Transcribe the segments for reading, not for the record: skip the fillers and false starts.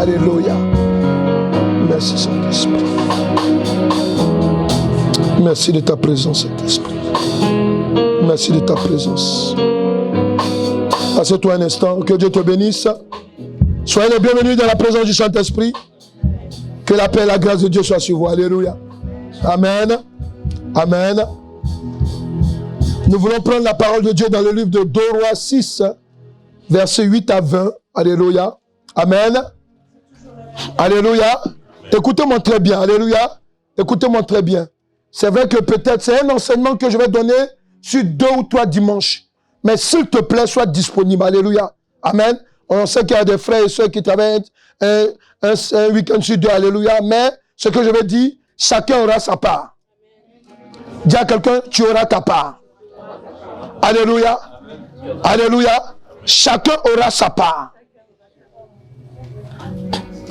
Alléluia. Merci Saint-Esprit. Merci de ta présence, Saint-Esprit. Merci de ta présence. Assieds-toi un instant. Que Dieu te bénisse. Soyez les bienvenus dans la présence du Saint-Esprit. Que la paix et la grâce de Dieu soient sur vous. Alléluia. Amen. Amen. Nous voulons prendre la parole de Dieu dans le livre de 2 Rois 6, versets 8 à 20. Alléluia. Amen. Alléluia. Écoutez-moi très bien. Alléluia. Écoutez-moi très bien. C'est vrai que peut-être c'est un enseignement que je vais donner sur 2 ou 3 dimanches. Mais s'il te plaît, sois disponible. Alléluia. Amen. On sait qu'il y a des frères et sœurs qui travaillent un week-end sur 2. Alléluia. Mais ce que je vais dire, chacun aura sa part. Dis à quelqu'un, tu auras ta part. Alléluia. Alléluia. Chacun aura sa part.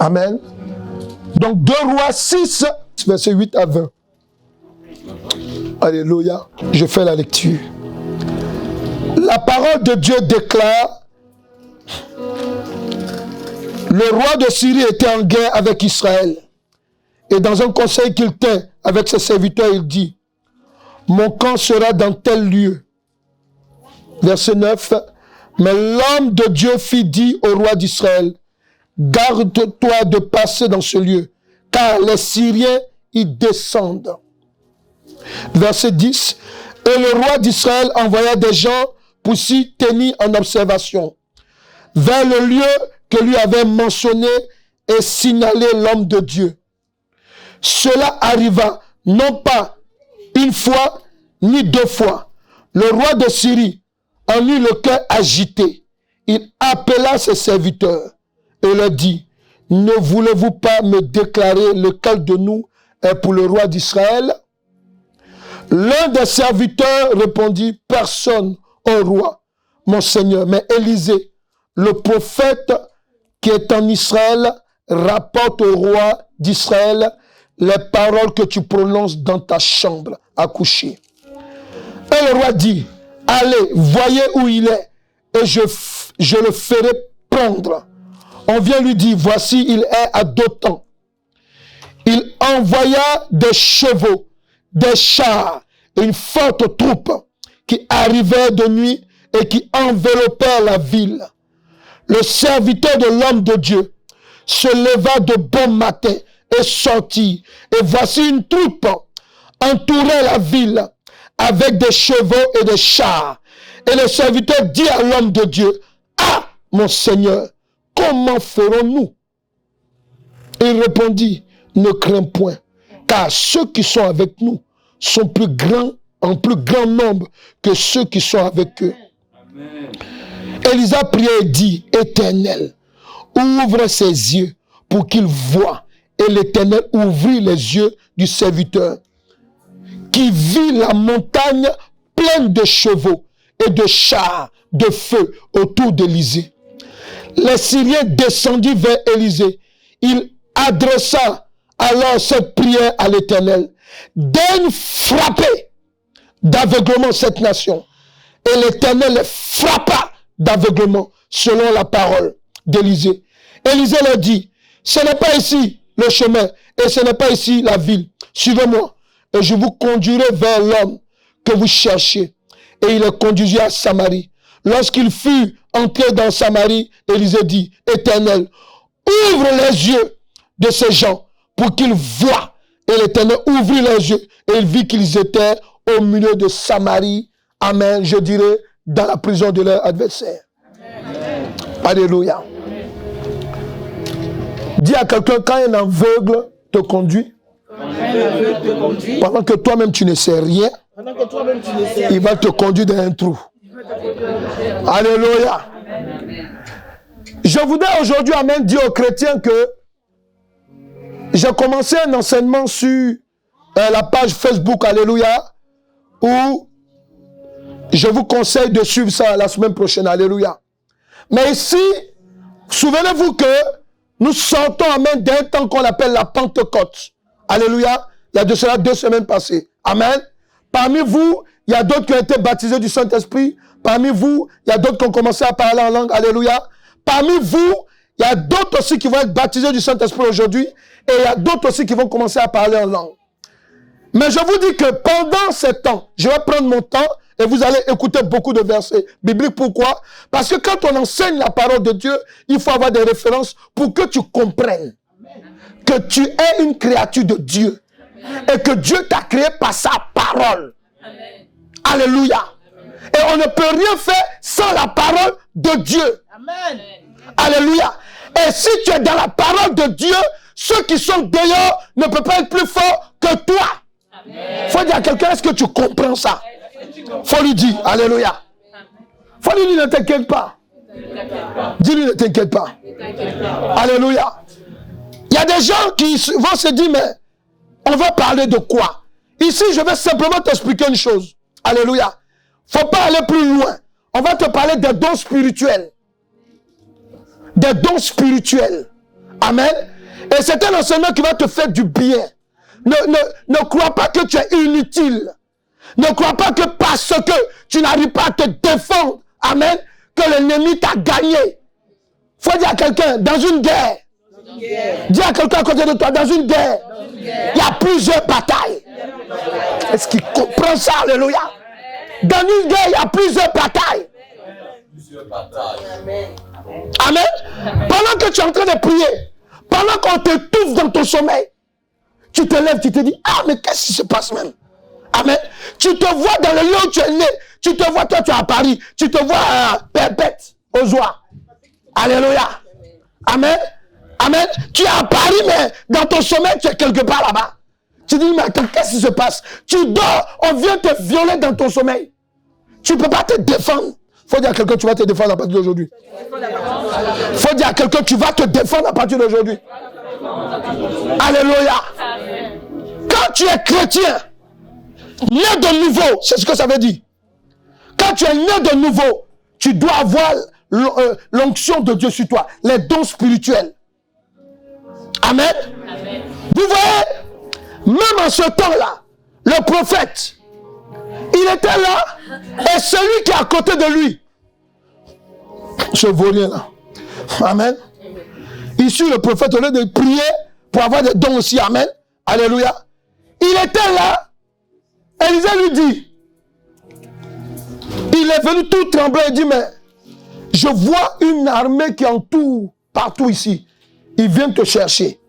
Amen. Donc 2 Rois 6, verset 8 à 20. Alléluia. Je fais la lecture. La parole de Dieu déclare: le roi de Syrie était en guerre avec Israël. Et dans un conseil qu'il tint avec ses serviteurs, il dit: mon camp sera dans tel lieu. Verset 9. Mais l'homme de Dieu fit dire au roi d'Israël: garde-toi de passer dans ce lieu, car les Syriens y descendent. Verset 10. Et le roi d'Israël envoya des gens pour s'y tenir en observation vers le lieu que lui avait mentionné et signalé l'homme de Dieu. Cela arriva non pas une fois ni 2 fois. Le roi de Syrie en eut le cœur agité. Il appela ses serviteurs et leur dit: ne voulez-vous pas me déclarer lequel de nous est pour le roi d'Israël? L'un des serviteurs répondit: personne, ô roi, mon Seigneur, mais Élisée, le prophète qui est en Israël, rapporte au roi d'Israël les paroles que tu prononces dans ta chambre à coucher. Et le roi dit: allez, voyez où il est, et je le ferai prendre. On vient lui dire: voici, il est à Dothan. Il envoya des chevaux, des chars et une forte troupe qui arrivait de nuit et qui enveloppèrent la ville. Le serviteur de l'homme de Dieu se leva de bon matin et sortit. Et voici une troupe entourait la ville avec des chevaux et des chars. Et le serviteur dit à l'homme de Dieu: ah, mon Seigneur, comment ferons-nous? Il répondit: ne crains point, car ceux qui sont avec nous sont plus grands, en plus grand nombre que ceux qui sont avec eux. Amen. Élisa pria et dit: Éternel, ouvre ses yeux pour qu'il voie. Et l'Éternel ouvrit les yeux du serviteur, qui vit la montagne pleine de chevaux et de chars de feu autour d'Élysée. Les Syriens descendirent vers Élysée. Il adressa alors cette prière à l'Éternel: daigne frapper d'aveuglement cette nation. Et l'Éternel les frappa d'aveuglement selon la parole d'Élysée. Élysée leur dit: ce n'est pas ici le chemin et ce n'est pas ici la ville. Suivez-moi et je vous conduirai vers l'homme que vous cherchez. Et il les conduisit à Samarie. Lorsqu'il fut entré dans Samarie, Élysée dit: Éternel, ouvre les yeux de ces gens pour qu'ils voient. Et l'Éternel ouvrit les yeux et il vit qu'ils étaient au milieu de Samarie. Amen. Je dirais dans la prison de leur adversaire. Amen. Alléluia. Dis à quelqu'un: quand un aveugle te conduit, pendant que toi-même tu ne sais rien, il va te conduire dans un trou. Alléluia. Je voudrais aujourd'hui, amen, dire aux chrétiens que j'ai commencé un enseignement sur la page Facebook, alléluia, où je vous conseille de suivre ça la semaine prochaine, alléluia. Mais ici, souvenez-vous que nous sortons, amen, d'un temps qu'on appelle la Pentecôte. Alléluia. Il y a de cela 2 semaines passées. Amen. Parmi vous, il y a d'autres qui ont été baptisés du Saint-Esprit. Parmi vous, il y a d'autres qui ont commencé à parler en langue. Alléluia. Parmi vous, Il y a d'autres aussi qui vont être baptisés du Saint-Esprit aujourd'hui. Et il y a d'autres aussi qui vont commencer à parler en langue. Mais je vous dis que pendant ce temps, je vais prendre mon temps et vous allez écouter beaucoup de versets bibliques. Pourquoi? Parce que quand on enseigne la parole de Dieu, il faut avoir des références pour que tu comprennes que tu es une créature de Dieu. Et que Dieu t'a créé par sa parole. Amen. Alléluia. Et on ne peut rien faire sans la parole de Dieu. Amen. Alléluia. Et si tu es dans la parole de Dieu, ceux qui sont dehors ne peuvent pas être plus forts que toi. Il faut dire à quelqu'un, est-ce que tu comprends ça? Il faut lui dire, alléluia. Il faut lui dire, ne t'inquiète pas. Dis-lui, ne t'inquiète pas. Alléluia. Il y a des gens qui vont se dire, mais on va parler de quoi? Ici, je vais simplement t'expliquer une chose. Alléluia. Il ne faut pas aller plus loin. On va te parler des dons spirituels. Des dons spirituels. Amen. Et c'est un enseignement qui va te faire du bien. Ne crois pas que tu es inutile. Ne crois pas que parce que tu n'arrives pas à te défendre, amen, que l'ennemi t'a gagné. Il faut dire à quelqu'un, dans une guerre, dis à quelqu'un à côté de toi, dans une guerre, il y a plusieurs batailles. Est-ce qu'il comprend ça? Alléluia. Dans une guerre, il y a plusieurs batailles. Amen. Pendant que tu es en train de prier, pendant qu'on te touffe dans ton sommeil, tu te lèves, tu te dis, ah, mais qu'est-ce qui se passe même? Amen. Tu te vois dans le lieu où tu es né. Tu te vois, toi, tu es à Paris. Tu te vois Perpète, aux oies. Alléluia. Amen. Amen. Tu es à Paris, mais dans ton sommeil, tu es quelque part là-bas. Tu dis, mais attends, qu'est-ce qui se passe? Tu dors, on vient te violer dans ton sommeil. Tu ne peux pas te défendre. Il faut dire à quelqu'un, tu vas te défendre à partir d'aujourd'hui. Il faut dire à quelqu'un, tu vas te défendre à partir d'aujourd'hui. Alléluia. Quand tu es chrétien, né de nouveau, c'est ce que ça veut dire. Quand tu es né de nouveau, tu dois avoir l'onction de Dieu sur toi, les dons spirituels. Amen. Amen. Vous voyez, même en ce temps-là, le prophète, il était là, et celui qui est à côté de lui, ce vaurien là. Amen. Ici, le prophète, au lieu de prier pour avoir des dons aussi, amen. Alléluia. Il était là. Élisée lui dit, il est venu tout trembler et dit, mais je vois une armée qui entoure partout ici. Ils viennent te chercher.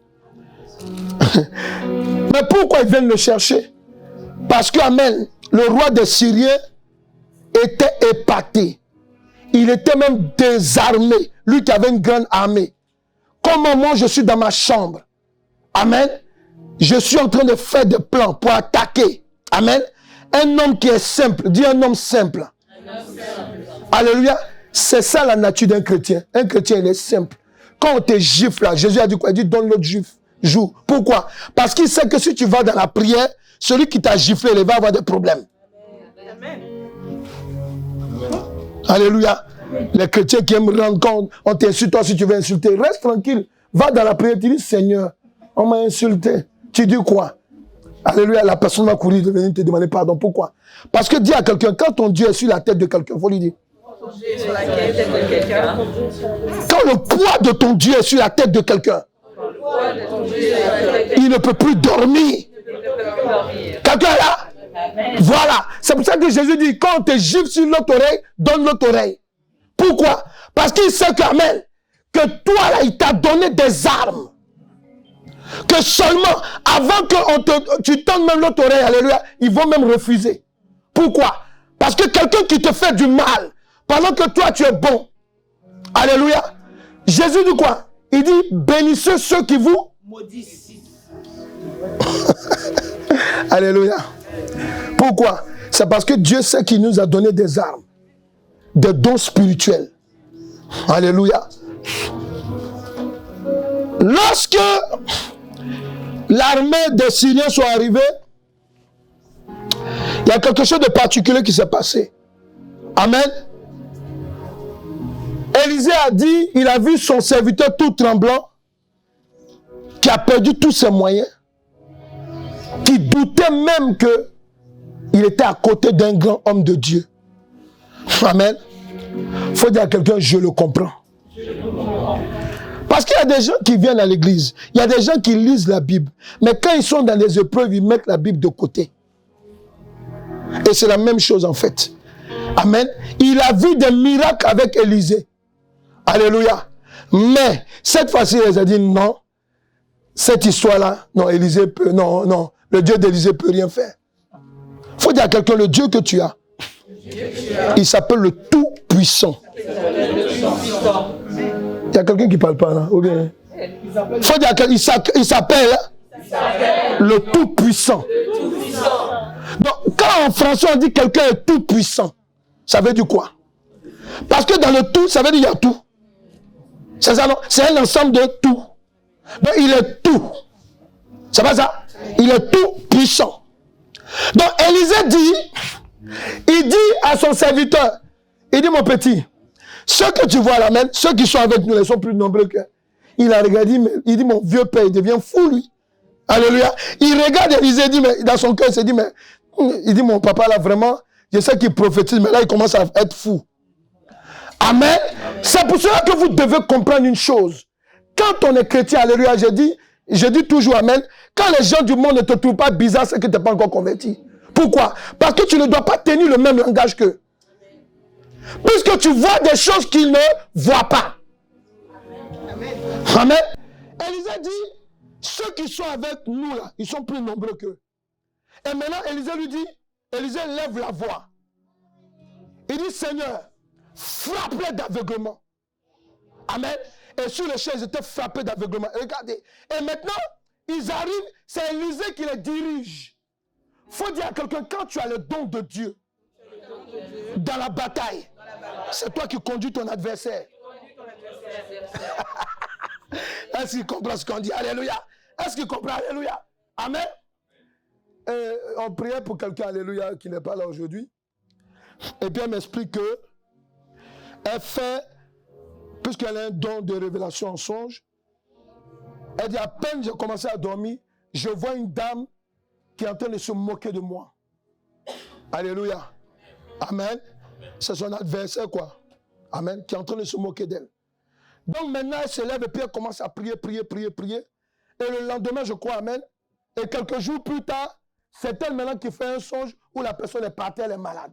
Mais pourquoi ils viennent le chercher? Parce que, amen, le roi des Syriens était épaté. Il était même désarmé. Lui qui avait une grande armée. Comment moi je suis dans ma chambre. Amen. Je suis en train de faire des plans pour attaquer. Amen. Un homme qui est simple. Dis un homme simple. Alléluia. C'est ça la nature d'un chrétien. Un chrétien, il est simple. Quand on te gifle, là, Jésus a dit quoi? Il dit donne l'autre gifle. Joue. Pourquoi? Parce qu'il sait que si tu vas dans la prière, celui qui t'a giflé, il va avoir des problèmes. Amen. Alléluia. Les chrétiens qui aiment rendre compte, on t'insulte, toi si tu veux insulter, reste tranquille. Va dans la prière, tu dis Seigneur, on m'a insulté. Tu dis quoi? Alléluia, la personne va courir de venir te demander pardon. Pourquoi? Parce que dis à quelqu'un, quand ton Dieu est sur la tête de quelqu'un, il faut lui dire. Quand le poids de ton Dieu est sur la tête de quelqu'un, il ne peut plus dormir. Quelqu'un est là? Voilà. C'est pour ça que Jésus dit, quand on te gifle sur l'autre oreille, donne l'autre oreille. Pourquoi? Parce qu'il sait qu'amen, que toi là, il t'a donné des armes. Que seulement, avant que tu donnes même l'autre oreille, alléluia, ils vont même refuser. Pourquoi? Parce que quelqu'un qui te fait du mal, pendant que toi tu es bon, alléluia, Jésus dit quoi? Il dit, bénissez ceux qui vous maudissent. Alléluia. Pourquoi? C'est parce que Dieu sait qu'il nous a donné des armes, des dons spirituels. Alléluia. Lorsque l'armée des Syriens sont arrivés, il y a quelque chose de particulier qui s'est passé. Amen. Élisée a dit, il a vu son serviteur tout tremblant, qui a perdu tous ses moyens, qui doutait même qu'il était à côté d'un grand homme de Dieu. Amen. Il faut dire à quelqu'un, je le comprends. Parce qu'il y a des gens qui viennent à l'église. Il y a des gens qui lisent la Bible. Mais quand ils sont dans les épreuves, ils mettent la Bible de côté. Et c'est la même chose en fait. Amen. Il a vu des miracles avec Élisée. Alléluia. Mais cette fois-ci, il a dit non. Cette histoire-là, non, Élisée peut, non. Le Dieu d'Élisée peut rien faire. Il faut dire à quelqu'un, le Dieu que tu as, il s'appelle le Tout-Puissant. Il y a quelqu'un qui ne parle pas là. Il faut dire à quelqu'un, il s'appelle le Tout-Puissant. Donc, quand en français on dit quelqu'un est Tout-Puissant, ça veut dire quoi? Parce que dans le tout, ça veut dire qu'il y a tout. C'est ça, non? C'est un ensemble de tout. Donc, il est tout. C'est pas ça? Il est tout puissant. Donc, Élisée dit, il dit à son serviteur, il dit, mon petit, ceux que tu vois là, même, ceux qui sont avec nous, ils sont plus nombreux que... Il a regardé, il dit, mon vieux père, il devient fou, lui. Alléluia. Il regarde Élisée, il dit, mais dans son cœur, il s'est dit, mais... Il dit, mon papa, là, vraiment, je sais qu'il prophétise, mais là, il commence à être fou. Amen. C'est pour cela que vous devez comprendre une chose. Quand on est chrétien, alléluia, je dis toujours amen. Quand les gens du monde ne te trouvent pas bizarre, c'est que tu n'es pas encore converti. Pourquoi? Parce que tu ne dois pas tenir le même langage qu'eux. Puisque tu vois des choses qu'ils ne voient pas. Amen. Élisée dit, ceux qui sont avec nous là, ils sont plus nombreux qu'eux. Et maintenant, Élisée lui dit, Élisée lève la voix. Il dit, Seigneur, frappe-les d'aveuglement. Amen. Et sur les chaises, ils étaient frappés d'aveuglement. Regardez. Et maintenant, ils arrivent, c'est Élisée qui les dirige. Il faut dire à quelqu'un, quand tu as le don de Dieu, dans la bataille, c'est toi qui conduis ton adversaire. Est-ce qu'il comprend ce qu'on dit? Alléluia. Est-ce qu'il comprend? Alléluia. Amen. On priait pour quelqu'un, alléluia, qui n'est pas là aujourd'hui. Et puis elle m'explique que elle fait, puisqu'elle a un don de révélation en songe, elle dit, à peine j'ai commencé à dormir, je vois une dame qui est en train de se moquer de moi. Alléluia. Amen. C'est son adversaire, quoi. Amen. Qui est en train de se moquer d'elle. Donc maintenant, elle se lève et puis elle commence à prier. Et le lendemain, je crois, amen. Et quelques jours plus tard, c'est elle maintenant qui fait un songe où la personne est partie, elle est malade.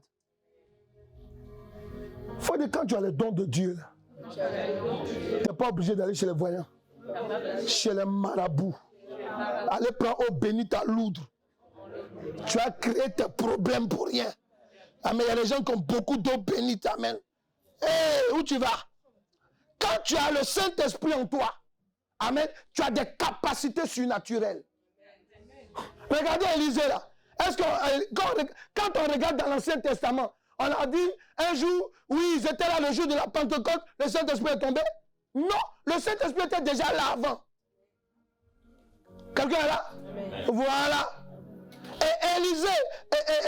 Il faut dire, quand tu as le don de Dieu, tu n'es pas obligé d'aller chez les voyants, chez les marabouts. Allez prendre eau bénite à Loudre. Tu as créé tes problèmes pour rien. Amen. Il y a des gens qui ont beaucoup d'eau bénite. Amen. Hey, où tu vas? Quand tu as le Saint-Esprit en toi, amen, tu as des capacités surnaturelles. Regardez Élisée là. Est-ce que quand on regarde dans l'Ancien Testament, on a dit un jour, oui, ils étaient là le jour de la Pentecôte, le Saint-Esprit est tombé? Non, le Saint-Esprit était déjà là avant. Quelqu'un est là? Voilà. Et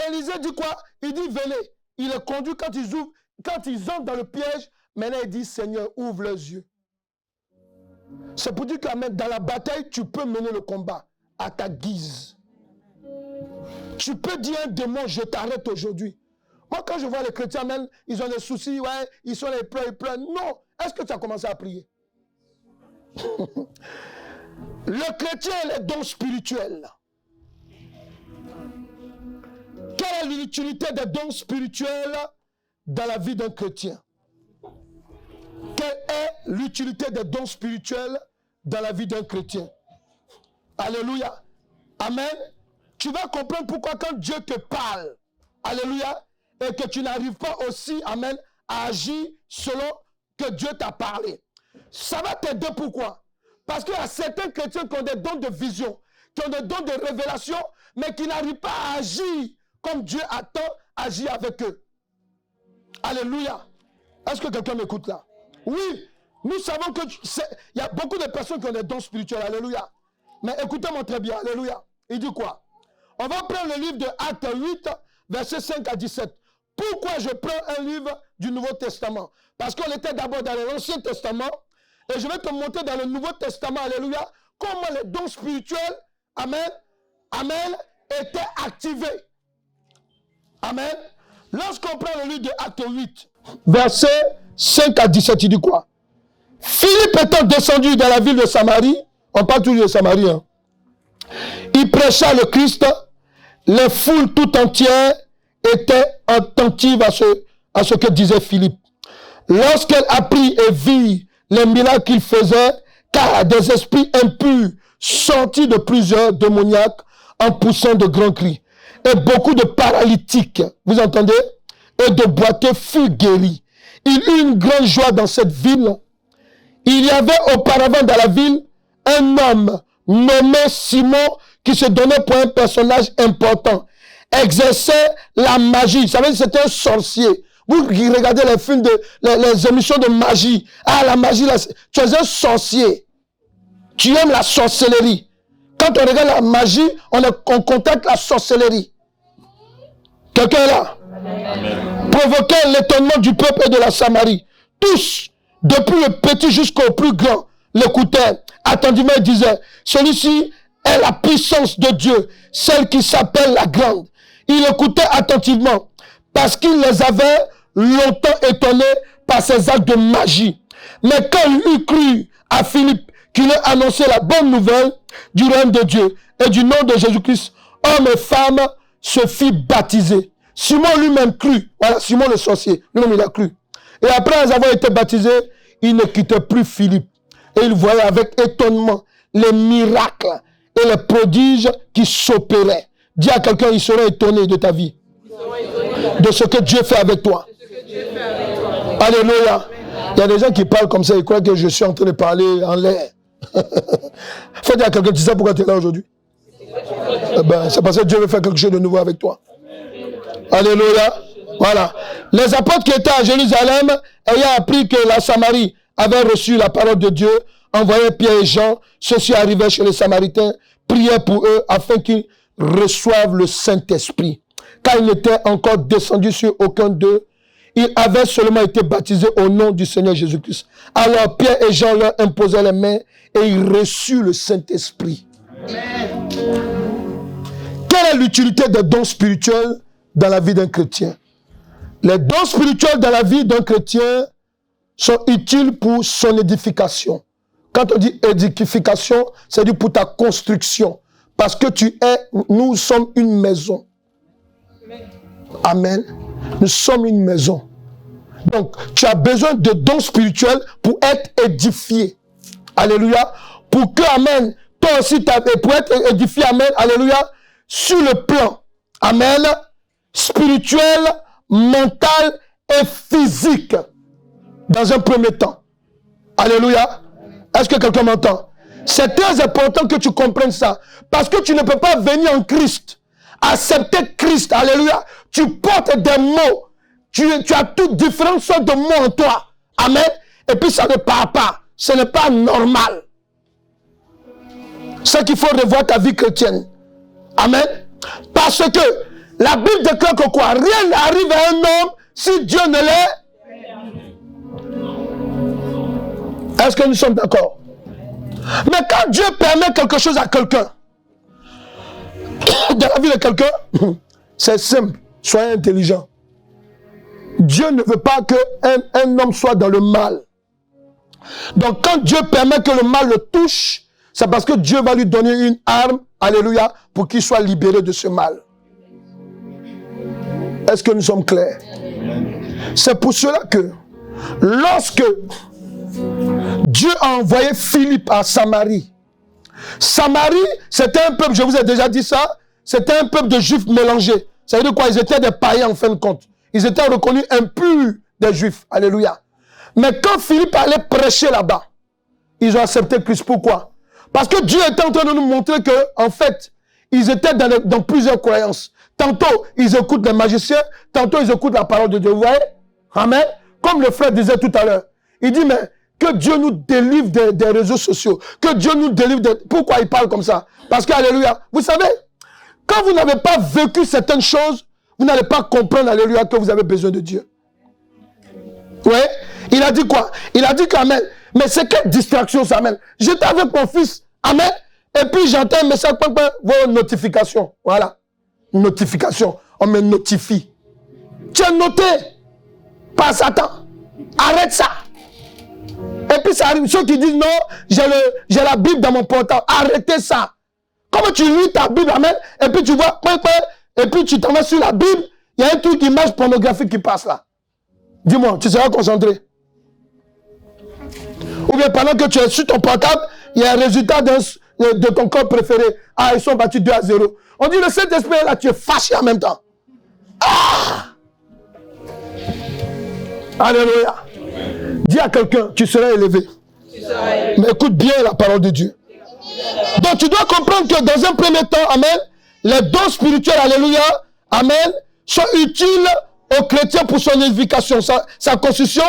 Élisée dit quoi? Il dit, venez. Il les conduit quand ils entrent dans le piège. Maintenant, il dit, Seigneur, ouvre leurs yeux. C'est pour dire que dans la bataille, tu peux mener le combat à ta guise. Tu peux dire à un démon, je t'arrête aujourd'hui. Moi, quand je vois les chrétiens, même, ils ont des soucis, ouais, ils sont là, ils pleurent. Non. Est-ce que tu as commencé à prier? Le chrétien a les dons spirituels. Quelle est l'utilité des dons spirituels dans la vie d'un chrétien? Quelle est l'utilité des dons spirituels dans la vie d'un chrétien? Alléluia. Amen. Tu vas comprendre pourquoi quand Dieu te parle, alléluia, et que tu n'arrives pas aussi, amen, à agir selon que Dieu t'a parlé. Ça va t'aider pourquoi? Parce qu'il y a certains chrétiens qui ont des dons de vision, qui ont des dons de révélation, mais qui n'arrivent pas à agir comme Dieu attend agir avec eux. Alléluia. Est-ce que quelqu'un m'écoute là? Oui, nous savons qu'il y a beaucoup de personnes qui ont des dons spirituels. Alléluia. Mais écoutez-moi très bien. Alléluia. Il dit quoi? On va prendre le livre de Actes 8, versets 5 à 17. Pourquoi je prends un livre du Nouveau Testament? Parce qu'on était d'abord dans l'Ancien Testament. Et je vais te montrer dans le Nouveau Testament, alléluia, comment les dons spirituels, amen, étaient activés. Amen. Lorsqu'on prend le livre de Actes 8, verset 5 à 17, il dit quoi? Philippe étant descendu dans la ville de Samarie, on parle toujours de Samarie, hein, il prêcha le Christ, les foules tout entières étaient attentives à ce que disait Philippe. Lorsqu'elle apprit et vit les miracles qu'il faisait, car des esprits impurs sortis de plusieurs démoniaques en poussant de grands cris, et beaucoup de paralytiques, vous entendez, et de boiteux furent guéris. Il eut une grande joie dans cette ville. Il y avait auparavant dans la ville un homme nommé Simon qui se donnait pour un personnage important, exerçait la magie. Vous savez, c'était un sorcier. Vous regardez les films, les émissions de magie. Ah, la magie, là, tu es un sorcier. Tu aimes la sorcellerie. Quand on regarde la magie, on contacte la sorcellerie. Quelqu'un est là? Amen. Provoquait l'étonnement du peuple et de la Samarie. Tous, depuis le petit jusqu'au plus grand, l'écoutaient. Attentivement, ils disaient, celui-ci est la puissance de Dieu, celle qui s'appelle la grande. Il écoutait attentivement parce qu'il les avait longtemps étonnés par ses actes de magie. Mais quand il eut cru à Philippe qu'il ait annoncé la bonne nouvelle du règne de Dieu et du nom de Jésus-Christ, hommes et femmes se fit baptiser. Simon lui-même crut. Voilà, Simon le sorcier, lui-même il a cru. Et après avoir été baptisé, il ne quittait plus Philippe. Et il voyait avec étonnement les miracles et les prodiges qui s'opéraient. Dis à quelqu'un, il serait étonné de ta vie. De ce que Dieu fait avec toi. Alléluia. Il y a des gens qui parlent comme ça, ils croient que je suis en train de parler en l'air. Faut dire à quelqu'un, tu sais pourquoi tu es là aujourd'hui? C'est parce que Dieu veut faire quelque chose de nouveau avec toi. Alléluia. Voilà. Les apôtres qui étaient à Jérusalem, ayant appris que la Samarie avait reçu la parole de Dieu, envoyaient Pierre et Jean. Ceux-ci arrivaient chez les Samaritains, priaient pour eux afin qu'ils reçoivent le Saint-Esprit. Car il n'était encore descendu sur aucun d'eux, ils avaient seulement été baptisés au nom du Seigneur Jésus-Christ. Alors Pierre et Jean leur imposaient les mains et ils reçurent le Saint-Esprit. Amen. Quelle est l'utilité des dons spirituels dans la vie d'un chrétien? Les dons spirituels dans la vie d'un chrétien sont utiles pour son édification. Quand on dit édification, c'est dit pour ta construction. Parce que nous sommes une maison. Amen. Nous sommes une maison. Donc, tu as besoin de dons spirituels pour être édifié. Alléluia. Pour que, amen, toi aussi, pour être édifié, amen, alléluia, sur le plan, amen, spirituel, mental et physique, dans un premier temps. Alléluia. Est-ce que quelqu'un m'entend? C'est très important que tu comprennes ça. Parce que tu ne peux pas venir en Christ, accepter Christ, alléluia. Tu portes des mots. Tu as toutes différentes sortes de mots en toi. Amen. Et puis ça ne part pas. Ce n'est pas normal. C'est qu'il faut revoir ta vie chrétienne. Amen. Parce que la Bible déclare que quoi? Rien n'arrive à un homme si Dieu ne l'est. Est-ce que nous sommes d'accord? Mais quand Dieu permet quelque chose à quelqu'un, dans la vie de quelqu'un, c'est simple. Soyez intelligent. Dieu ne veut pas qu'un homme soit dans le mal. Donc quand Dieu permet que le mal le touche, c'est parce que Dieu va lui donner une arme, alléluia, pour qu'il soit libéré de ce mal. Est-ce que nous sommes clairs? C'est pour cela que lorsque Dieu a envoyé Philippe à Samarie, Samarie, c'était un peuple, je vous ai déjà dit ça, c'était un peuple de juifs mélangés. Ça veut dire quoi? Ils étaient des païens en fin de compte. Ils étaient reconnus impurs des juifs. Alléluia. Mais quand Philippe allait prêcher là-bas, ils ont accepté Christ. Pourquoi? Parce que Dieu était en train de nous montrer que, en fait, ils étaient dans plusieurs croyances. Tantôt, ils écoutent les magiciens, tantôt, ils écoutent la parole de Dieu. Vous voyez? Amen. Comme le frère disait tout à l'heure. Il dit, mais que Dieu nous délivre des réseaux sociaux. Que Dieu nous délivre de... Pourquoi il parle comme ça? Parce que, alléluia, vous savez, quand vous n'avez pas vécu certaines choses, vous n'allez pas comprendre, alléluia, que vous avez besoin de Dieu. Oui. Il a dit quoi? Il a dit qu'amen. Mais c'est quelle distraction ça, amen. J'étais avec mon fils, amen. Et puis j'entends un message, vos notifications. Voilà. Notification. On me notifie. Tu es noté par Satan. Arrête ça. Et puis ça arrive, ceux qui disent non, j'ai la Bible dans mon portable. Arrêtez ça. Comment tu lis ta Bible, amen, et puis tu vois, et puis tu t'en vas sur la Bible, il y a un truc, image pornographique qui passe là. Dis-moi, tu seras concentré. Ou bien pendant que tu es sur ton portable, il y a un résultat de ton corps préféré. Ah, ils sont battus 2-0. On dit le Saint-Esprit est là, tu es fâché en même temps. Ah! Alléluia. Dis à quelqu'un, tu seras élevé. Mais écoute bien la parole de Dieu. Donc tu dois comprendre que dans un premier temps, amen, les dons spirituels, alléluia, amen, sont utiles aux chrétiens pour son édification, sa construction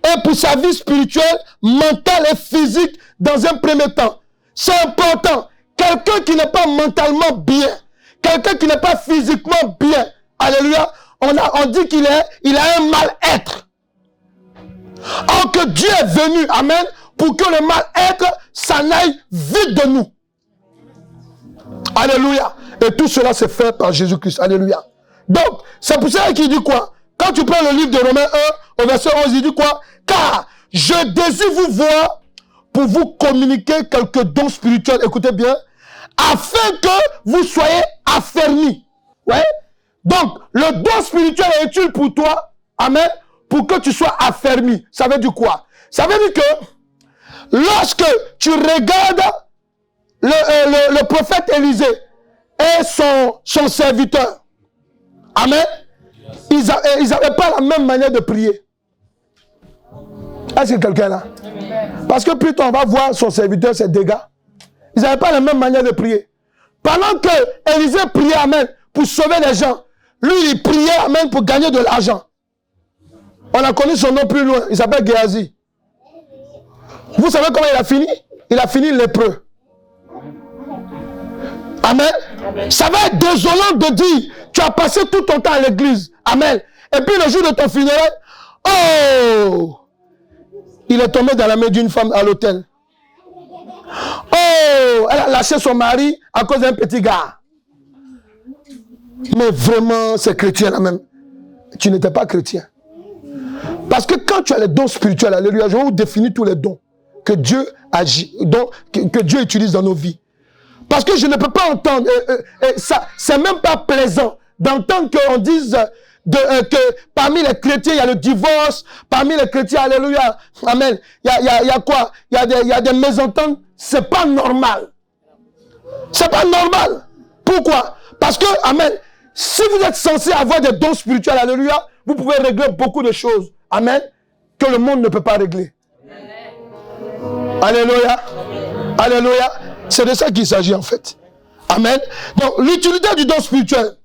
et pour sa vie spirituelle, mentale et physique dans un premier temps. C'est important. Quelqu'un qui n'est pas mentalement bien, quelqu'un qui n'est pas physiquement bien, alléluia, on dit qu'il a un mal-être. Or que Dieu est venu, amen, pour que le mal-être s'en aille vite de nous. Alléluia. Et tout cela c'est fait par Jésus-Christ. Alléluia. Donc, c'est pour ça qu'il dit quoi? Quand tu prends le livre de Romains 1, au verset 11, il dit quoi? Car je désire vous voir pour vous communiquer quelques dons spirituels, écoutez bien, afin que vous soyez affermis. Ouais? Donc, le don spirituel est utile pour toi, amen, pour que tu sois affermi. Ça veut dire quoi? Ça veut dire que lorsque tu regardes le prophète Élisée et son serviteur, amen, ils n'avaient pas la même manière de prier. Est-ce que quelqu'un là? Parce que plus tard on va voir son serviteur, ses dégâts. Ils n'avaient pas la même manière de prier. Pendant que Élisée priait, amen, pour sauver les gens, lui il priait, amen, pour gagner de l'argent. On a connu son nom plus loin, il s'appelle Géasi. Vous savez comment il a fini? Il a fini lépreux. Amen. Ça va être désolant de dire, tu as passé tout ton temps à l'église. Amen. Et puis le jour de ton funérail, oh, il est tombé dans la main d'une femme à l'hôtel. Oh, elle a lâché son mari à cause d'un petit gars. Mais vraiment, c'est chrétien là même. Tu n'étais pas chrétien. Parce que quand tu as les dons spirituels, alléluia, je vais vous définir tous les dons que Dieu agit, que Dieu utilise dans nos vies. Parce que je ne peux pas entendre, ça, c'est même pas plaisant d'entendre qu'on dise que parmi les chrétiens, il y a le divorce, parmi les chrétiens, alléluia, amen, il y a quoi? Il y a des mésententes, c'est pas normal. C'est pas normal. Pourquoi? Parce que, amen, si vous êtes censé avoir des dons spirituels, alléluia, vous pouvez régler beaucoup de choses, amen, que le monde ne peut pas régler. Alléluia. Alléluia. C'est de ça qu'il s'agit en fait. Amen. Donc, l'utilité du don spirituel.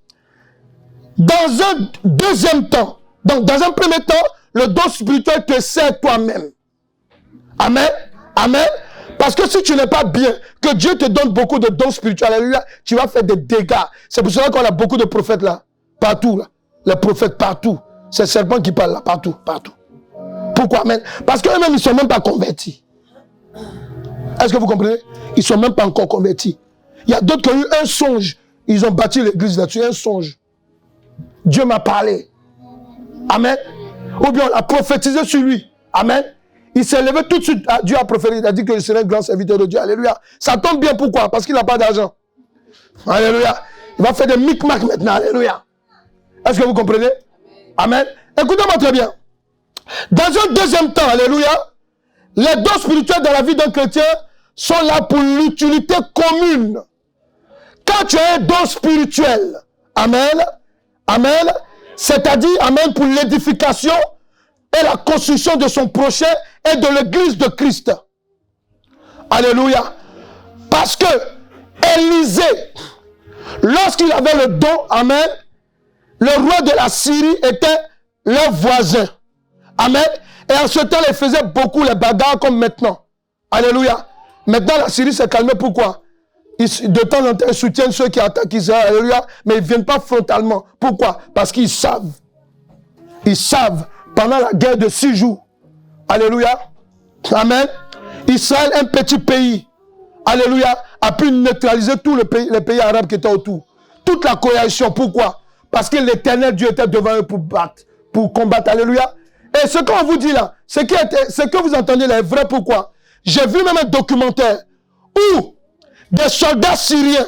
Dans un deuxième temps, donc dans un premier temps, le don spirituel te sert toi-même. Amen. Amen. Parce que si tu n'es pas bien, que Dieu te donne beaucoup de dons spirituels, alléluia, tu vas faire des dégâts. C'est pour cela qu'on a beaucoup de prophètes là. Partout là. Les prophètes partout. C'est le serpent qui parle là. Partout. Partout. Pourquoi? Amen. Parce qu'eux-mêmes, ils ne sont même pas convertis. Est-ce que vous comprenez? Ils ne sont même pas encore convertis. Il y a d'autres qui ont eu un songe. Ils ont bâti l'église là-dessus, un songe. Dieu m'a parlé. Amen. Ou bien on a prophétisé sur lui. Amen. Il s'est levé tout de suite. Dieu a prophétisé. Il a dit que je serai un grand serviteur de Dieu. Alléluia. Ça tombe bien. Pourquoi? Parce qu'il n'a pas d'argent. Alléluia. Il va faire des micmacs maintenant. Alléluia. Est-ce que vous comprenez? Amen. Écoutez-moi très bien. Dans un deuxième temps, alléluia, les dons spirituels dans la vie d'un chrétien sont là pour l'utilité commune. Quand tu as un don spirituel, amen, amen, c'est-à-dire, amen, pour l'édification et la construction de son prochain et de l'église de Christ. Alléluia. Parce que Élisée, lorsqu'il avait le don, amen, le roi de la Syrie était leur voisin. Amen. Et en ce temps, il faisait beaucoup les bagarres comme maintenant. Alléluia. Maintenant, la Syrie s'est calmée. Pourquoi? De temps en temps, ils soutiennent ceux qui attaquent Israël. Alléluia. Mais ils ne viennent pas frontalement. Pourquoi? Parce qu'ils savent. Ils savent. Pendant la guerre de 6 jours. Alléluia. Amen. Israël, un petit pays. Alléluia. A pu neutraliser tous les pays arabes qui étaient autour. Toute la coalition. Pourquoi? Parce que l'Éternel Dieu était devant eux pour combattre. Alléluia. Et ce qu'on vous dit là, ce que vous entendez là est vrai. Pourquoi? J'ai vu même un documentaire où des soldats syriens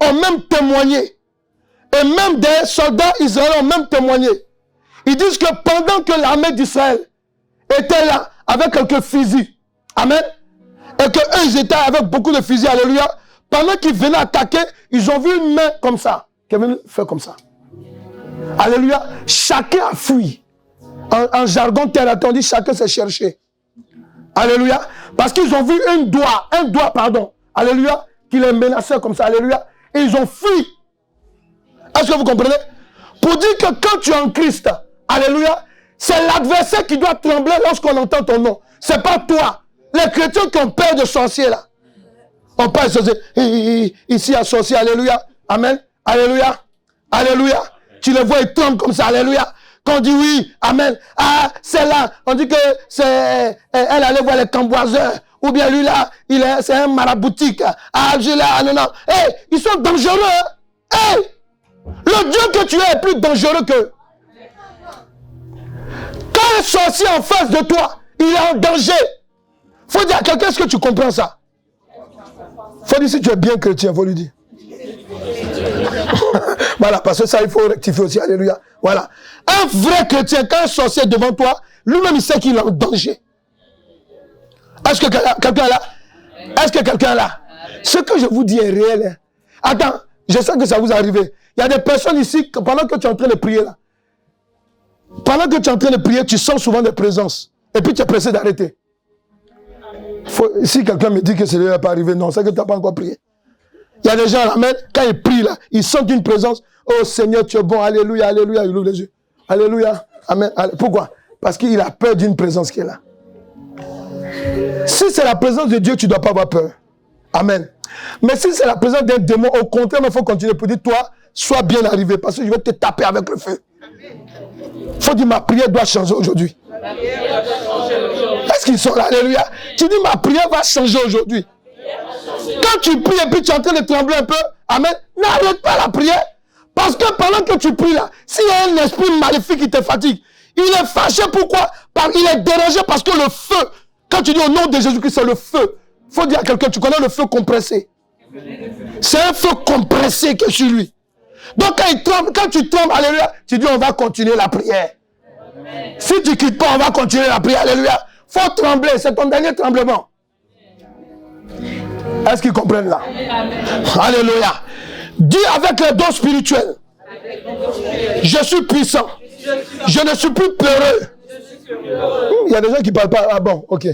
ont même témoigné. Et même des soldats israéliens ont même témoigné. Ils disent que pendant que l'armée d'Israël était là avec quelques fusils, amen, et qu'eux ils étaient avec beaucoup de fusils, alléluia, pendant qu'ils venaient attaquer, ils ont vu une main comme ça, qui est venue faire comme ça. Alléluia. Chacun a fui. En jargon terre à terre, on dit chacun s'est cherché. Alléluia. Parce qu'ils ont vu un doigt, alléluia, qui les menaçait comme ça, alléluia. Et ils ont fui. Est-ce que vous comprenez? Pour dire que quand tu es en Christ, alléluia, c'est l'adversaire qui doit trembler lorsqu'on entend ton nom. C'est pas toi. Les chrétiens qui ont peur de sorciers là. On parle de sorciers. Ici à sorcier, alléluia. Amen. Alléluia. Alléluia. Tu les vois, ils tremblent comme ça, alléluia. Quand on dit oui, amen. Ah, c'est là. On dit que c'est elle allait voir les camboiseurs. Ou bien lui là, c'est un maraboutique. Ah, je là, non, non. Hey, ils sont dangereux. Hey, le Dieu que tu es est plus dangereux que. Quand un sorcier en face de toi, il est en danger. Faut dire à quelqu'un, est-ce que tu comprends ça? Faut dire si tu es bien chrétien, faut lui dire. Voilà, parce que ça, il faut rectifier aussi. Alléluia. Voilà. Un vrai chrétien, quand un sorcier est devant toi, lui-même, il sait qu'il est en danger. Est-ce que quelqu'un est là? Est-ce que quelqu'un est là? Ce que je vous dis est réel. Hein. Attends, je sais que ça vous arrive. Il y a des personnes ici, pendant que tu es en train de prier, là, pendant que tu es en train de prier, tu sens souvent des présences. Et puis tu es pressé d'arrêter. Si quelqu'un me dit que ça ne va pas arriver, non, c'est que tu n'as pas encore prié. Il y a des gens, amen, quand ils prient là, ils sentent une présence. Oh Seigneur, tu es bon, alléluia, alléluia, il ouvre les yeux. Alléluia, amen. Pourquoi? Parce qu'il a peur d'une présence qui est là. Si c'est la présence de Dieu, tu ne dois pas avoir peur. Amen. Mais si c'est la présence d'un démon, au contraire, il faut continuer pour dire, toi, sois bien arrivé, parce que je vais te taper avec le feu. Il faut dire, ma prière doit changer aujourd'hui. Est-ce qu'ils sont là? Alléluia. Tu dis, ma prière va changer aujourd'hui. Quand tu pries et puis tu es en train de trembler un peu, amen, n'arrête pas la prière. Parce que pendant que tu pries là, s'il y a un esprit maléfique qui te fatigue, il est fâché, pourquoi? Il est dérangé parce que le feu, quand tu dis au nom de Jésus-Christ, c'est le feu. Il faut dire à quelqu'un, tu connais le feu compressé. C'est un feu compressé qui est sur lui. Donc quand tu trembles, alléluia, tu dis on va continuer la prière. Si tu ne quittes pas, on va continuer la prière, alléluia. Il faut trembler, c'est ton dernier tremblement. Est-ce qu'ils comprennent là? Alléluia. Dis avec les dons spirituels. Je suis puissant. Je ne suis plus peureux. Il y a des gens qui ne parlent pas. Ah bon, ok.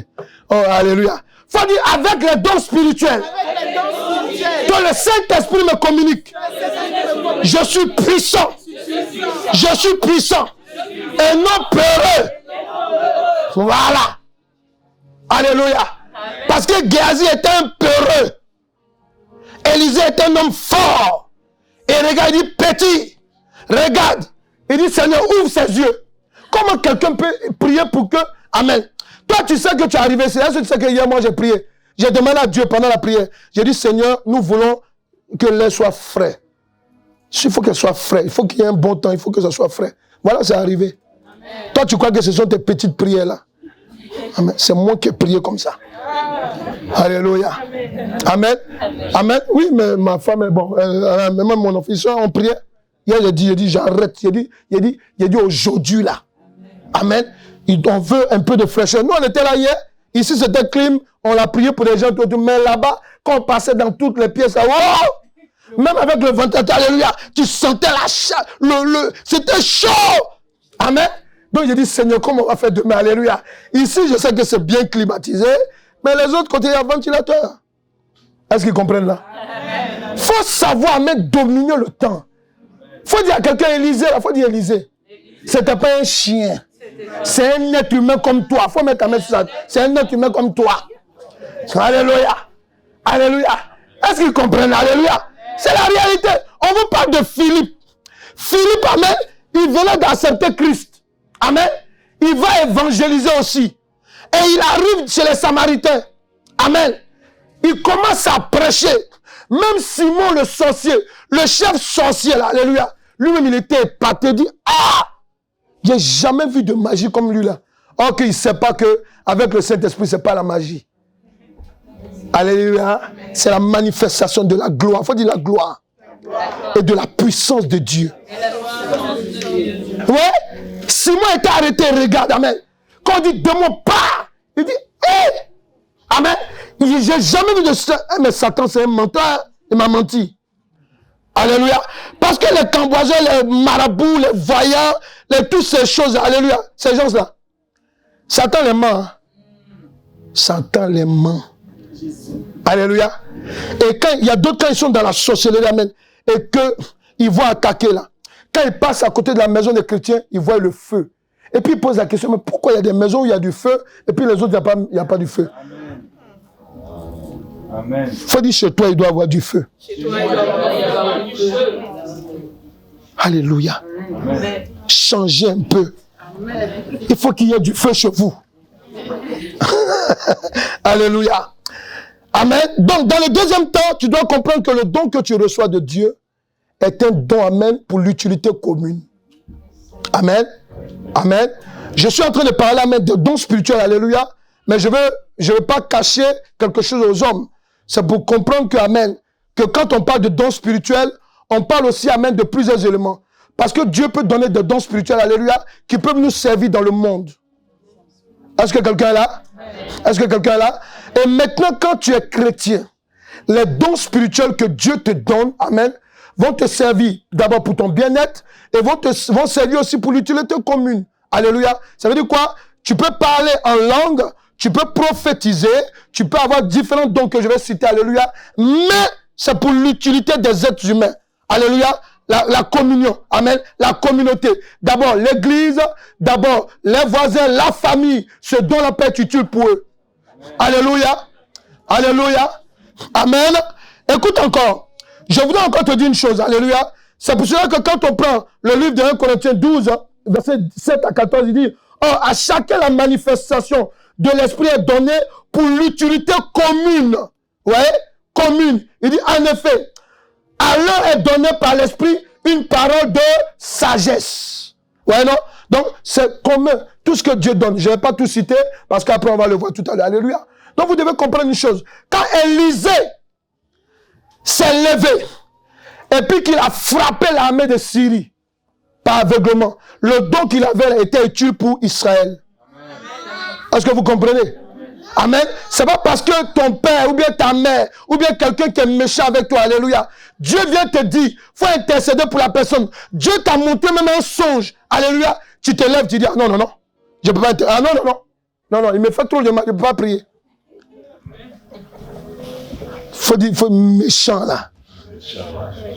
Oh, alléluia. Il faut dire avec les dons spirituels. Que le Saint-Esprit me communique. Je suis puissant. Je suis puissant. Et non peureux. Voilà. Alléluia. Parce que Géasi était un peureux. Élisée était un homme fort. Et regarde, il dit petit. Regarde. Il dit Seigneur, ouvre ses yeux. Comment quelqu'un peut prier pour que... Amen. Toi, tu sais que tu es arrivé. C'est là que tu sais que hier, moi, j'ai prié. J'ai demandé à Dieu pendant la prière. J'ai dit, Seigneur, nous voulons que l'air soit frais. Il faut qu'elle soit frais. Il faut qu'il y ait un bon temps. Il faut que ça soit frais. Voilà, c'est arrivé. Amen. Toi, tu crois que ce sont tes petites prières-là. Amen. C'est moi qui ai prié comme ça. Alléluia. Amen. Amen. Oui, mais ma femme est bon. Même mon officier, on priait. Hier, j'ai dit, j'arrête. J'ai dit aujourd'hui là. Amen. On veut un peu de fraîcheur. Nous, on était là hier. Ici, c'était clim. On l'a prié pour les gens. Mais là-bas, quand on passait dans toutes les pièces, wow! Même avec le ventilateur, alléluia, tu sentais la chaleur. C'était chaud. Amen. Donc, j'ai dit, Seigneur, comment on va faire demain? Alléluia. Ici, je sais que c'est bien climatisé. Mais les autres côtés, il y a un ventilateur. Est-ce qu'ils comprennent là? Il faut savoir mettre dominer le temps. Il faut dire à quelqu'un Élisée, il faut dire Élisée. C'était pas un chien. C'est un être humain comme toi. Il faut mettre un mètre sur ça. C'est un être humain comme toi. Alléluia. Alléluia. Est-ce qu'ils comprennent? Alléluia. C'est la réalité. On vous parle de Philippe. Philippe, amen, il venait d'accepter Christ. Amen. Il va évangéliser aussi. Et il arrive chez les Samaritains. Amen. Il commence à prêcher. Même Simon le sorcier, le chef sorcier, là, alléluia, lui-même il était épaté, il dit, ah, J'ai jamais vu de magie comme lui là. Or qu'il ne sait pas qu'avec le Saint-Esprit, ce n'est pas la magie. Alléluia. C'est la manifestation de la gloire. Il faut dire la gloire. Et de la puissance de Dieu. Ouais. Simon était arrêté, regarde, amen. Quand on dit démon, pas, il dit, hé, amen. J'ai jamais vu de ça. Mais Satan, c'est un menteur. Il m'a menti. Alléluia. Parce que les camboiseurs, les marabouts, les voyants, toutes ces choses, alléluia, ces gens-là, Satan les ment. Satan les ment. Alléluia. Et quand il y a d'autres, quand ils sont dans la sorcellerie, amen, et qu'ils vont attaquer là, quand ils passent à côté de la maison des chrétiens, ils voient le feu. Et puis ils posent la question, mais pourquoi il y a des maisons où il y a du feu, et puis les autres, il n'y a pas du feu? Amen. Il faut dire chez toi, il doit y avoir du feu. Chez toi, il doit y avoir du feu. Alléluia. Amen. Changez un peu. Amen. Il faut qu'il y ait du feu chez vous. Alléluia. Amen. Donc, dans le deuxième temps, tu dois comprendre que le don que tu reçois de Dieu est un don, amen, pour l'utilité commune. Amen. Amen. Je suis en train de parler, amen, de dons spirituels. Alléluia. Mais je veux pas cacher quelque chose aux hommes. C'est pour comprendre que, amen, que quand on parle de dons spirituels, on parle aussi, amen, de plusieurs éléments. Parce que Dieu peut donner des dons spirituels, alléluia, qui peuvent nous servir dans le monde. Est-ce que quelqu'un est là? Est-ce que quelqu'un est là? Et maintenant, quand tu es chrétien, les dons spirituels que Dieu te donne, amen, vont te servir d'abord pour ton bien-être et vont servir aussi pour l'utilité commune. Alléluia. Ça veut dire quoi? Tu peux parler en langue, tu peux prophétiser, tu peux avoir différents dons que je vais citer, alléluia, mais c'est pour l'utilité des êtres humains. Alléluia. La communion, amen, la communauté. D'abord l'église, d'abord les voisins, la famille, ce don-là peut être utile pour eux. Alléluia. Alléluia. Amen. Écoute encore. Je voudrais encore te dire une chose. Alléluia. C'est pour cela que quand on prend le livre de 1 Corinthiens 12, verset 7 à 14, il dit, « Oh, à chacun la manifestation de l'esprit est donnée pour l'utilité commune. » Ouais, commune. Il dit, en effet, à l'un est donné par l'esprit une parole de sagesse. Ouais, non? Donc, c'est commun. Tout ce que Dieu donne. Je ne vais pas tout citer parce qu'après on va le voir tout à l'heure. Alléluia. Donc, vous devez comprendre une chose. Quand Élisée s'est levé et puis qu'il a frappé l'armée de Syrie par aveuglement, le don qu'il avait été utile pour Israël. Est-ce que vous comprenez? Amen. C'est pas parce que ton père ou bien ta mère ou bien quelqu'un qui est méchant avec toi, alléluia, Dieu vient te dire, faut intercéder pour la personne. Dieu t'a montré même un songe, alléluia. Tu te lèves, tu dis, ah non, non, non, je peux pas intercéder. Ah non, non, non, non, non, il me fait trop de mal, je ne peux pas prier. Faut dire, faut méchant là.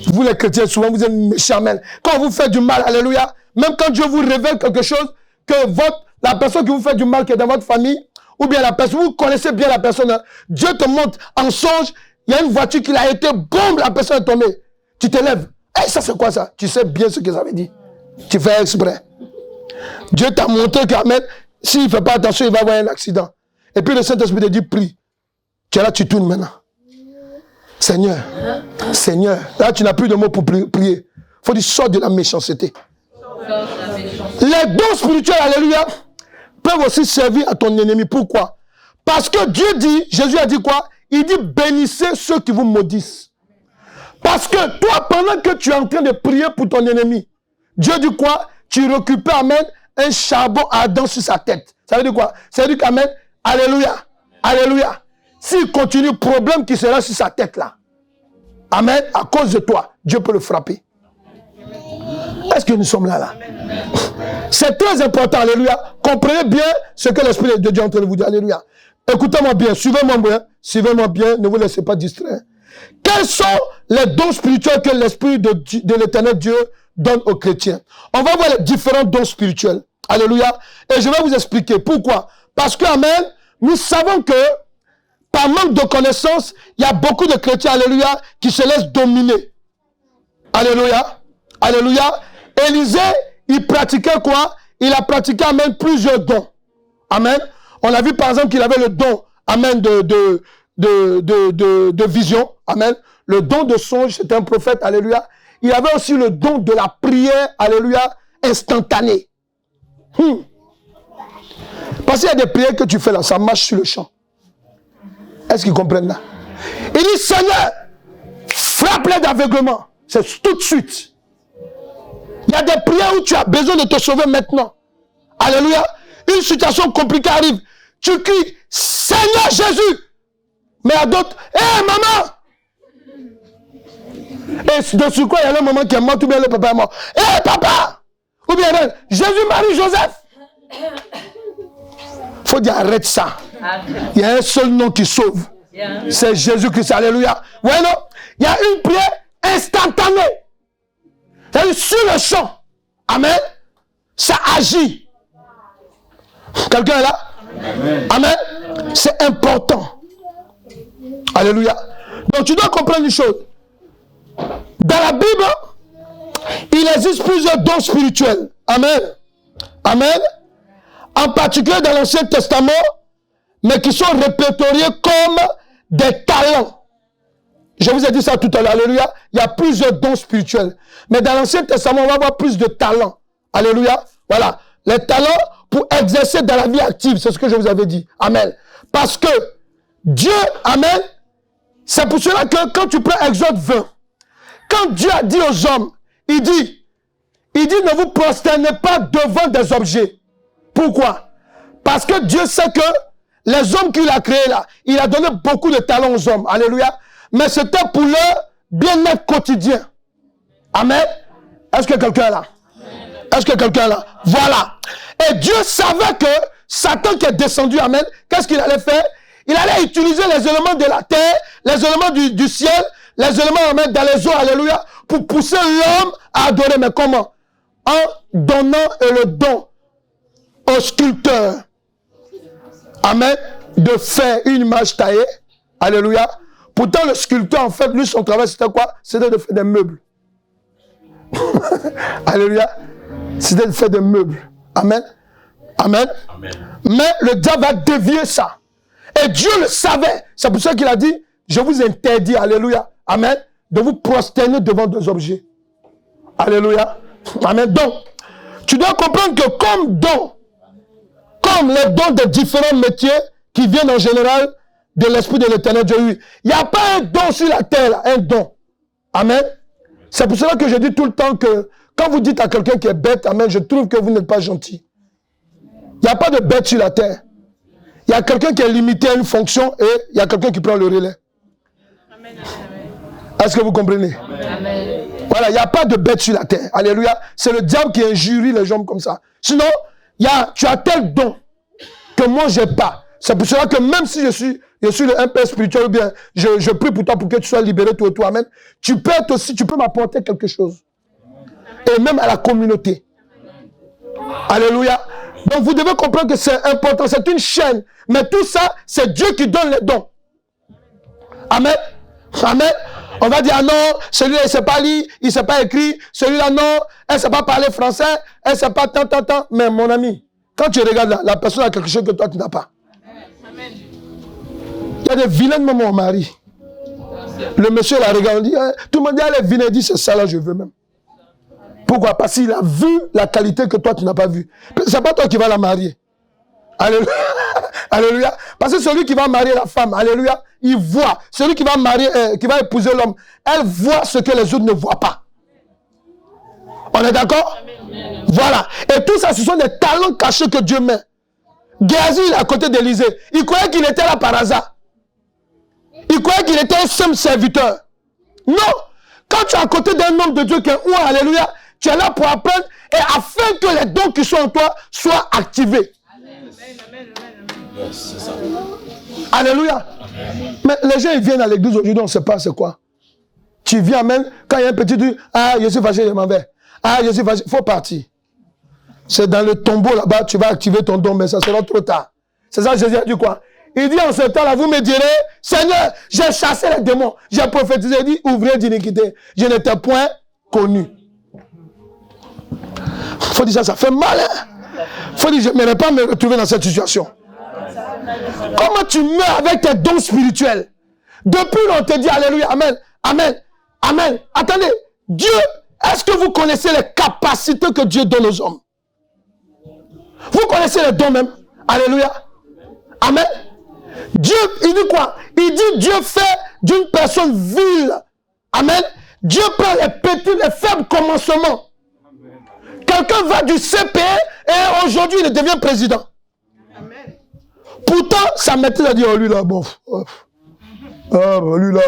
Vous les chrétiens, souvent vous êtes méchants, même. Quand vous faites du mal, alléluia, même quand Dieu vous révèle quelque chose, que la personne qui vous fait du mal, qui est dans votre famille, ou bien la personne, vous connaissez bien la personne, hein, Dieu te montre en songe, il y a une voiture qui a été, boum, la personne est tombée. Tu te lèves. Hey, ça c'est quoi ça? Tu sais bien ce que ça veut dire. Tu fais exprès. Dieu t'a montré qu'Amen, s'il ne fait pas attention, il va avoir un accident. Et puis le Saint-Esprit te dit, prie. Tu es là, tu tournes maintenant. Seigneur, Seigneur. Là, tu n'as plus de mots pour prier. Il faut dire, sors de la méchanceté. Les dons spirituels, alléluia, peuvent aussi servir à ton ennemi. Pourquoi? Parce que Dieu dit, Jésus a dit quoi? Il dit, bénissez ceux qui vous maudissent. Parce que toi, pendant que tu es en train de prier pour ton ennemi, Dieu dit quoi? Tu récupères, amen, un charbon ardent sur sa tête. Ça veut dire quoi? Ça veut dire qu'amen, alléluia, alléluia. S'il continue, le problème qui sera sur sa tête là, amen, à cause de toi, Dieu peut le frapper. Est-ce que nous sommes là? C'est très important, alléluia. Comprenez bien ce que l'Esprit de Dieu est en train de vous dire, alléluia. Écoutez-moi bien, suivez-moi bien, ne vous laissez pas distraire. Quels sont les dons spirituels que l'Esprit de l'Éternel Dieu donne aux chrétiens? On va voir les différents dons spirituels. Alléluia. Et je vais vous expliquer pourquoi. Parce que, amen, nous savons que par manque de connaissances, il y a beaucoup de chrétiens, alléluia, qui se laissent dominer. Alléluia. Alléluia. Élisée, il pratiquait quoi? Il a pratiqué, amen, plusieurs dons. Amen. On a vu par exemple qu'il avait le don, amen, de vision. Amen. Le don de songe, c'était un prophète. Alléluia. Il avait aussi le don de la prière, alléluia, instantanée. Parce qu'il y a des prières que tu fais là, ça marche sur le champ. Est-ce qu'ils comprennent là? Il dit, Seigneur, frappe-les d'aveuglement. C'est tout de suite. Il y a des prières où tu as besoin de te sauver maintenant. Alléluia. Une situation compliquée arrive. Tu cries, Seigneur Jésus. Mais à d'autres, hé maman. Et dessus quoi, il y a le maman qui est mort, ou bien le papa est mort. Hé papa. Ou bien Jésus, Marie, Joseph. Il faut dire, arrête ça. Il y a un seul nom qui sauve. C'est Jésus-Christ. Alléluia. Ouais, non? Il y a une prière instantanée. C'est-à-dire sur le champ. Amen. Ça agit. Quelqu'un est là? Amen. Amen. C'est important. Alléluia. Donc tu dois comprendre une chose. Dans la Bible, il existe plusieurs dons spirituels. Amen. Amen. En particulier dans l'Ancien Testament, mais qui sont répertoriés comme des talents. Je vous ai dit ça tout à l'heure. Alléluia. Il y a plusieurs dons spirituels. Mais dans l'Ancien Testament, on va avoir plus de talents. Alléluia. Voilà. Les talents pour exercer dans la vie active. C'est ce que je vous avais dit. Amen. Parce que Dieu, amen, c'est pour cela que quand tu prends Exode 20, quand Dieu a dit aux hommes, il dit, ne vous prosternez pas devant des objets. Pourquoi? Parce que Dieu sait que les hommes qu'il a créés là, il a donné beaucoup de talents aux hommes. Alléluia. Mais c'était pour leur bien-être quotidien. Amen. Est-ce que quelqu'un est là? Est-ce que quelqu'un est là? Voilà. Et Dieu savait que Satan qui est descendu, amen, qu'est-ce qu'il allait faire? Il allait utiliser les éléments de la terre, les éléments du ciel, les éléments, amen, dans les eaux, alléluia, pour pousser l'homme à adorer. Mais comment? En donnant le don au sculpteur, amen, de faire une image taillée, alléluia. Pourtant, le sculpteur, en fait, lui, son travail, c'était quoi? C'était de faire des meubles. Alléluia. C'était de faire des meubles. Amen. Amen. Amen. Mais le diable a dévié ça. Et Dieu le savait. C'est pour ça qu'il a dit, je vous interdis, alléluia, amen, de vous prosterner devant des objets. Alléluia. Amen. Donc, tu dois comprendre que comme don, comme les dons de différents métiers qui viennent en général de l'Esprit de l'Éternel Dieu, il n'y a pas un don sur la terre, là, un don. Amen. C'est pour cela que je dis tout le temps que quand vous dites à quelqu'un qui est bête, amen, je trouve que vous n'êtes pas gentil. Il n'y a pas de bête sur la terre. Il y a quelqu'un qui est limité à une fonction et il y a quelqu'un qui prend le relais. Amen. Est-ce que vous comprenez? Amen. Voilà, il n'y a pas de bête sur la terre. Alléluia. C'est le diable qui injurie les gens comme ça. Sinon, tu as tel don que moi, je n'ai pas. C'est pour cela que même si je suis un père spirituel, ou bien je prie pour toi pour que tu sois libéré, toi et toi, amen. Tu peux m'apporter quelque chose. Et même à la communauté. Alléluia. Donc vous devez comprendre que c'est important, c'est une chaîne. Mais tout ça, c'est Dieu qui donne les dons. Amen. Amen. On va dire, ah non, celui-là, il ne sait pas lire, il ne sait pas écrire. Celui-là, non, elle ne sait pas parler français, elle ne sait pas tant. Mais mon ami, quand tu regardes la personne a quelque chose que toi, tu n'as pas. Amen. Il y a des vilains moments au mari. Le monsieur la regarde, il dit, tout le monde dit, elle est vilaine, il dit, c'est ça là, je veux même. Pourquoi? Parce qu'il a vu la qualité que toi, tu n'as pas vue. Ce n'est pas toi qui vas la marier. Alléluia. Alléluia. Parce que celui qui va marier la femme, alléluia, il voit. Celui qui va marier, qui va épouser l'homme, elle voit ce que les autres ne voient pas. On est d'accord? Voilà. Et tout ça, ce sont des talents cachés que Dieu met. Géasi, il est à côté d'Élisée. Il croyait qu'il était là par hasard. Il croyait qu'il était un simple serviteur. Non. Quand tu es à côté d'un homme de Dieu qui est où, alléluia, tu es là pour apprendre et afin que les dons qui sont en toi soient activés. Amen. Yes, c'est ça. Alléluia. Amen. Mais les gens ils viennent à l'église aujourd'hui, on ne sait pas c'est quoi. Tu viens même, quand il y a un petit truc, ah, je suis fâché, je m'en vais. Ah, je suis fâché, il faut partir. C'est dans le tombeau là-bas, tu vas activer ton don, mais ça sera trop tard. C'est ça, Jésus a dit quoi? Il dit en ce temps-là, vous me direz, Seigneur, j'ai chassé les démons, j'ai prophétisé, il dit, ouvrez d'iniquité. Je n'étais point connu. Il faut dire ça, ça fait mal. Il faut dire, je n'aimerais pas me retrouver dans cette situation. Comment tu meurs avec tes dons spirituels? Depuis, on te dit, alléluia, amen, amen, amen. Attendez, Dieu, est-ce que vous connaissez les capacités que Dieu donne aux hommes? Vous connaissez les dons même. Alléluia. Amen. Dieu, il dit quoi? Il dit Dieu fait d'une personne vile. Amen. Dieu prend les petits, les faibles commencements. Quelqu'un va du CPE et aujourd'hui il devient président. Amen. Pourtant, sa maîtrise a dit, oh lui là, bon. Lui là,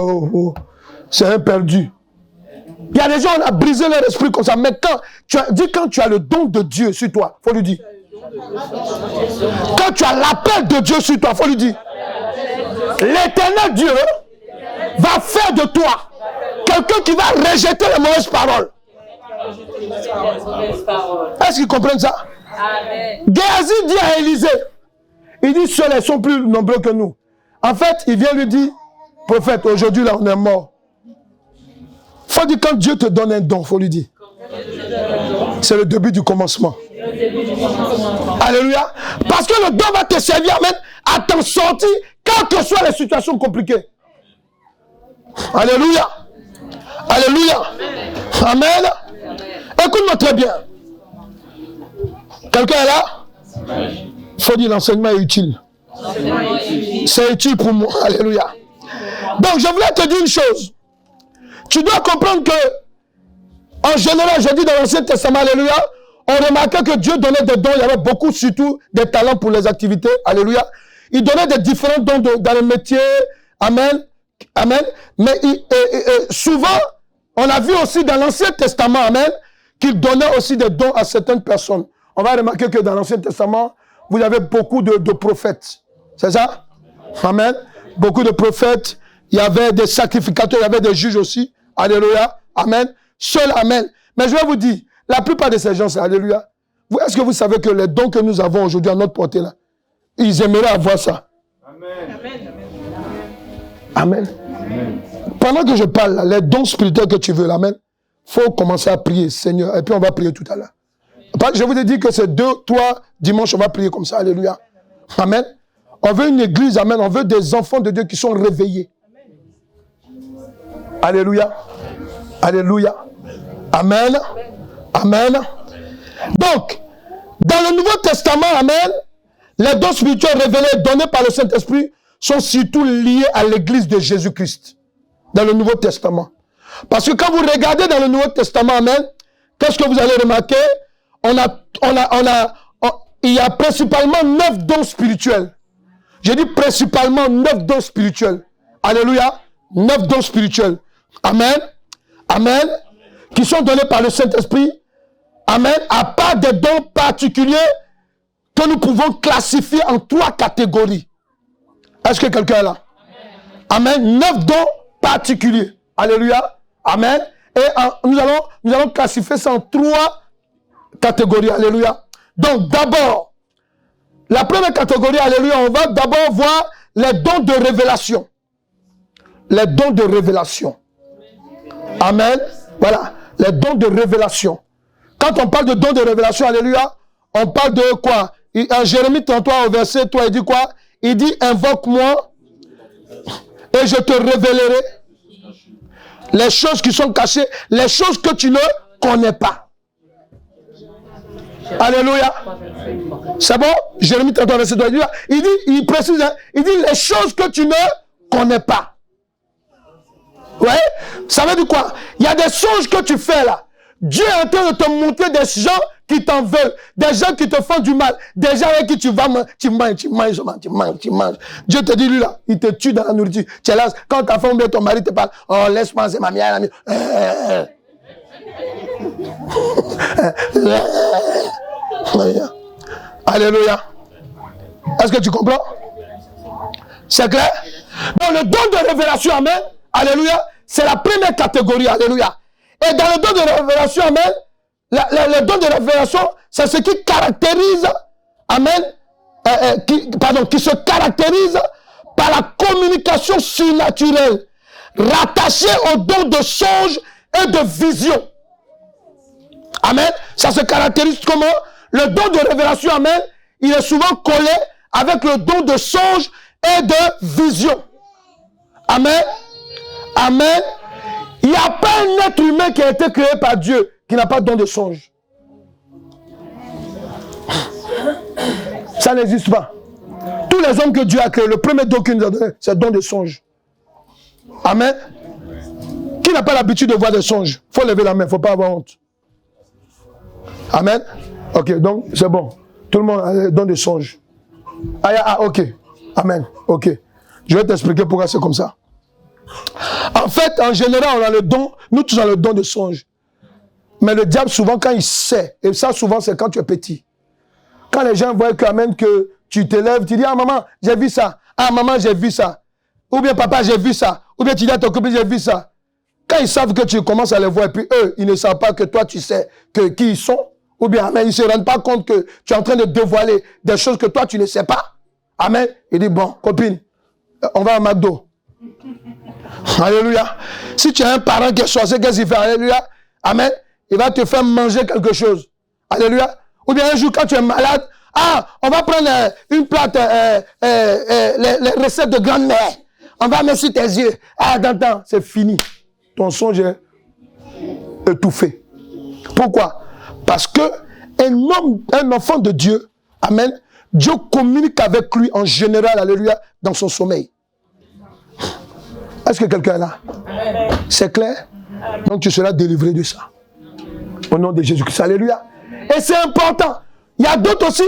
c'est un perdu. Il y a des gens, on a brisé leur esprit comme ça. Mais quand tu as le don de Dieu sur toi, il faut lui dire. Quand tu as l'appel de Dieu sur toi, il faut lui dire. L'éternel Dieu va faire de toi quelqu'un qui va rejeter les mauvaises paroles. Est-ce qu'ils comprennent ça? Géasi dit à Élisée, il dit, ceux-là sont plus nombreux que nous. En fait, il vient lui dire, prophète, aujourd'hui là on est mort. Faut dire quand Dieu te donne un don, faut lui dire. C'est le début du commencement. Alléluia. Parce que le don va te servir même à t'en sortir, quelles que soient les situations compliquées. Alléluia. Alléluia. Amen. Écoute-moi très bien. Quelqu'un est là? Il faut dire l'enseignement est utile. C'est utile pour moi. Alléluia. Donc je voulais te dire une chose. Tu dois comprendre que, en général, je dis dans l'Ancien Testament, alléluia, on remarquait que Dieu donnait des dons, il y avait beaucoup, surtout des talents pour les activités, alléluia. Il donnait des différents dons dans le métier, amen, amen. Mais souvent, on a vu aussi dans l'Ancien Testament, amen, qu'il donnait aussi des dons à certaines personnes. On va remarquer que dans l'Ancien Testament, vous avez beaucoup de prophètes. C'est ça? Amen. Beaucoup de prophètes. Il y avait des sacrificateurs, il y avait des juges aussi. Alléluia. Amen. Seul amen. Mais je vais vous dire, la plupart de ces gens, c'est alléluia. Est-ce que vous savez que les dons que nous avons aujourd'hui à notre portée là, ils aimeraient avoir ça? Amen. Amen. Amen. Pendant que je parle, là, les dons spirituels que tu veux, amen, il faut commencer à prier, Seigneur. Et puis on va prier tout à l'heure. Je vous ai dit que c'est 2, 3 dimanches, on va prier comme ça. Alléluia. Amen. On veut une église, amen. On veut des enfants de Dieu qui sont réveillés. Alléluia. Alléluia. Amen. Amen. Donc, dans le Nouveau Testament, amen, les dons spirituels révélés, donnés par le Saint-Esprit, sont surtout liés à l'église de Jésus-Christ. Dans le Nouveau Testament. Parce que quand vous regardez dans le Nouveau Testament, amen, qu'est-ce que vous allez remarquer? Il y a principalement 9 dons spirituels. J'ai dit principalement 9 dons spirituels. Alléluia. 9 dons spirituels. Amen. Amen. Qui sont donnés par le Saint-Esprit. Amen. À part des dons particuliers que nous pouvons classifier en 3 catégories. Est-ce que quelqu'un est là? Amen. 9 dons particuliers. Alléluia. Amen. Et nous allons classifier ça en 3 catégories. Alléluia. Donc d'abord, la première catégorie, alléluia, on va d'abord voir les dons de révélation. Les dons de révélation. Amen. Voilà. Les dons de révélation. Quand on parle de dons de révélation, alléluia, on parle de quoi? En Jérémie 33 au verset 3, il dit quoi? Il dit, invoque-moi et je te révélerai les choses qui sont cachées, les choses que tu ne connais pas. Alléluia. C'est bon? Jérémie 33 verset 3, il précise, il dit les choses que tu ne connais pas. Ouais, ça veut dire quoi? Il y a des songes que tu fais là. Dieu est en train de te montrer des gens qui t'en veulent, des gens qui te font du mal, des gens avec qui tu vas, tu manges. Dieu te dit, lui là, il te tue dans la nourriture. Tu es là, quand ta femme ou ton mari te parle, oh laisse-moi, c'est ma mère, Alléluia. Est-ce que tu comprends? C'est clair? Donc le don de révélation, amen. Alléluia, c'est la première catégorie, alléluia. Et dans le don de révélation, amen, le don de révélation, c'est ce qui caractérise, amen, qui se caractérise par la communication surnaturelle, rattachée au don de songe et de vision. Amen, ça se caractérise comment? Le don de révélation, amen, il est souvent collé avec le don de songe et de vision. Amen. Amen. Il n'y a pas un être humain qui a été créé par Dieu qui n'a pas de don de songe. Ça n'existe pas. Tous les hommes que Dieu a créés, le premier don qu'il nous a donné, c'est le don des songes. Amen. Qui n'a pas l'habitude de voir des songes? Il faut lever la main, il ne faut pas avoir honte. Amen. Ok, donc c'est bon. Tout le monde a le don des songes. Ok. Amen. Ok. Je vais t'expliquer pourquoi c'est comme ça. En fait, en général, on a le don, nous tous avons le don de songe. Mais le diable, souvent, quand il sait, et ça, souvent, c'est quand tu es petit. Quand les gens voient que tu te lèves, tu dis, ah maman, j'ai vu ça. Ah maman, j'ai vu ça. Ou bien papa, j'ai vu ça. Ou bien tu dis à ton copine, j'ai vu ça. Quand ils savent que tu commences à les voir, et puis eux, ils ne savent pas que toi, tu sais qui ils sont. Ou bien, amen, ils ne se rendent pas compte que tu es en train de dévoiler des choses que toi, tu ne sais pas. Amen. Il dit, bon, copine, on va à McDo. Alléluia. Si tu as un parent qui est sorcier, qu'est-ce qu'il fait? Alléluia. Amen. Il va te faire manger quelque chose. Alléluia. Ou bien un jour, quand tu es malade, on va prendre une plate, les recettes de grand-mère. On va mettre sur tes yeux. Attends, c'est fini. Ton songe est étouffé. Pourquoi? Parce que un enfant de Dieu, amen, Dieu communique avec lui en général, alléluia, dans son sommeil. Est-ce que quelqu'un est là? C'est clair? Donc tu seras délivré de ça. Au nom de Jésus-Christ, alléluia. Et c'est important. Il y a d'autres aussi,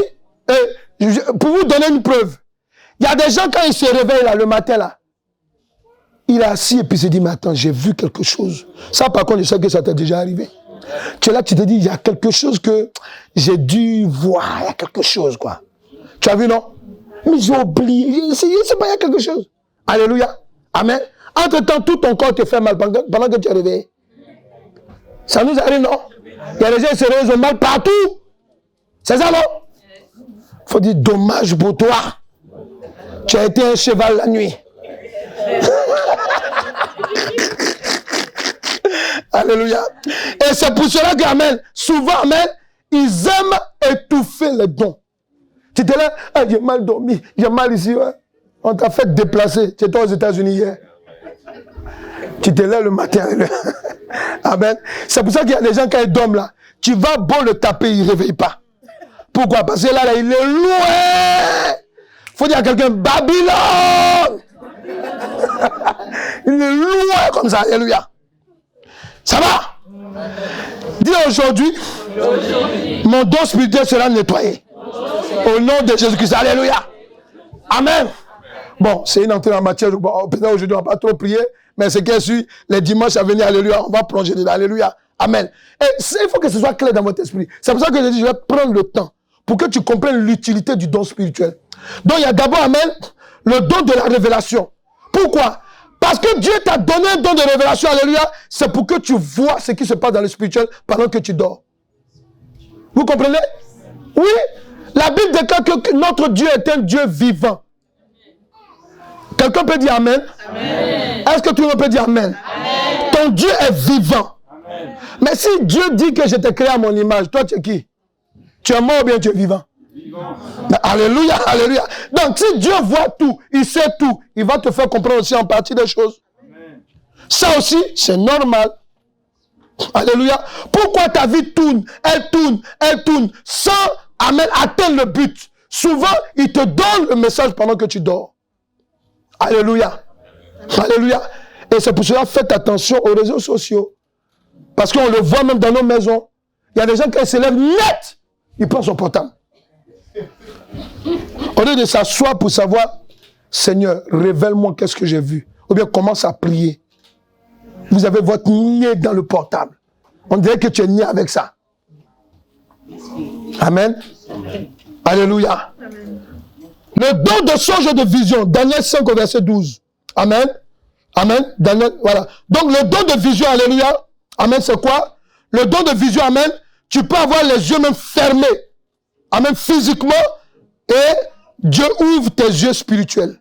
pour vous donner une preuve, il y a des gens quand ils se réveillent là, le matin là, il est assis et puis il se dit, mais attends, j'ai vu quelque chose. Ça par contre, je sais que ça t'est déjà arrivé. Tu es là, tu te dis, il y a quelque chose que j'ai dû voir, il y a quelque chose quoi. Tu as vu non? Mais j'ai oublié, je sais pas, il y a quelque chose. Alléluia. Amen. Entre-temps, tout ton corps te fait mal pendant que tu es réveillé. Ça nous arrive, non? Il y a des gens qui se réveillent, ils ont mal partout. C'est ça, non? Il faut dire, dommage pour toi. Tu as été un cheval la nuit. Alléluia. Et c'est pour cela qu'amen, souvent, amen, ils aiment étouffer les dons. Tu te lèves, j'ai mal dormi, j'ai mal ici. Ouais. On t'a fait déplacer. Tu étais aux États-Unis hier. Tu te lèves le matin. Amen. C'est pour ça qu'il y a des gens, quand ils dorment là, tu vas beau le taper, il ne réveille pas. Pourquoi? Parce que là, il est loin. Il faut dire à quelqu'un, Babylone. Il est loin comme ça. Alléluia. Ça va? Dis aujourd'hui, mon don spirituel sera nettoyé. Au nom de Jésus-Christ. Alléluia. Amen. Bon, c'est une entrée en matière. Bon, peut-être aujourd'hui, on ne va pas trop prier, mais c'est qu'il suit les dimanches à venir. Alléluia. On va plonger dedans. Alléluia. Amen. Et il faut que ce soit clair dans votre esprit. C'est pour ça que je dis, je vais prendre le temps pour que tu comprennes l'utilité du don spirituel. Donc, il y a d'abord, amen, le don de la révélation. Pourquoi? Parce que Dieu t'a donné un don de révélation, alléluia, c'est pour que tu vois ce qui se passe dans le spirituel pendant que tu dors. Vous comprenez? Oui. La Bible déclare que notre Dieu est un Dieu vivant. Quelqu'un peut dire Amen? Amen. Est-ce que tout le monde peut dire Amen? Amen. Ton Dieu est vivant. Amen. Mais si Dieu dit que je t'ai créé à mon image, toi tu es qui? Tu es mort ou bien tu es vivant? Vivant. Alléluia, alléluia. Donc si Dieu voit tout, il sait tout, il va te faire comprendre aussi en partie des choses. Amen. Ça aussi, c'est normal. Alléluia. Pourquoi ta vie tourne, elle tourne, sans amen, atteindre le but? Souvent, il te donne le message pendant que tu dors. Alléluia. Alléluia. Et c'est pour cela, faites attention aux réseaux sociaux. Parce qu'on le voit même dans nos maisons. Il y a des gens qui se lèvent net, ils prennent son portable. Au lieu de s'asseoir pour savoir, Seigneur, révèle-moi qu'est-ce que j'ai vu. Ou bien commence à prier. Vous avez votre nez dans le portable. On dirait que tu es né avec ça. Amen. Alléluia. Le don de songe et de vision. Daniel 5 au verset 12. Amen. Amen. Daniel, voilà. Donc le don de vision, alléluia. Amen, c'est quoi? Le don de vision, amen. Tu peux avoir les yeux même fermés. Amen, physiquement. Et Dieu ouvre tes yeux spirituels.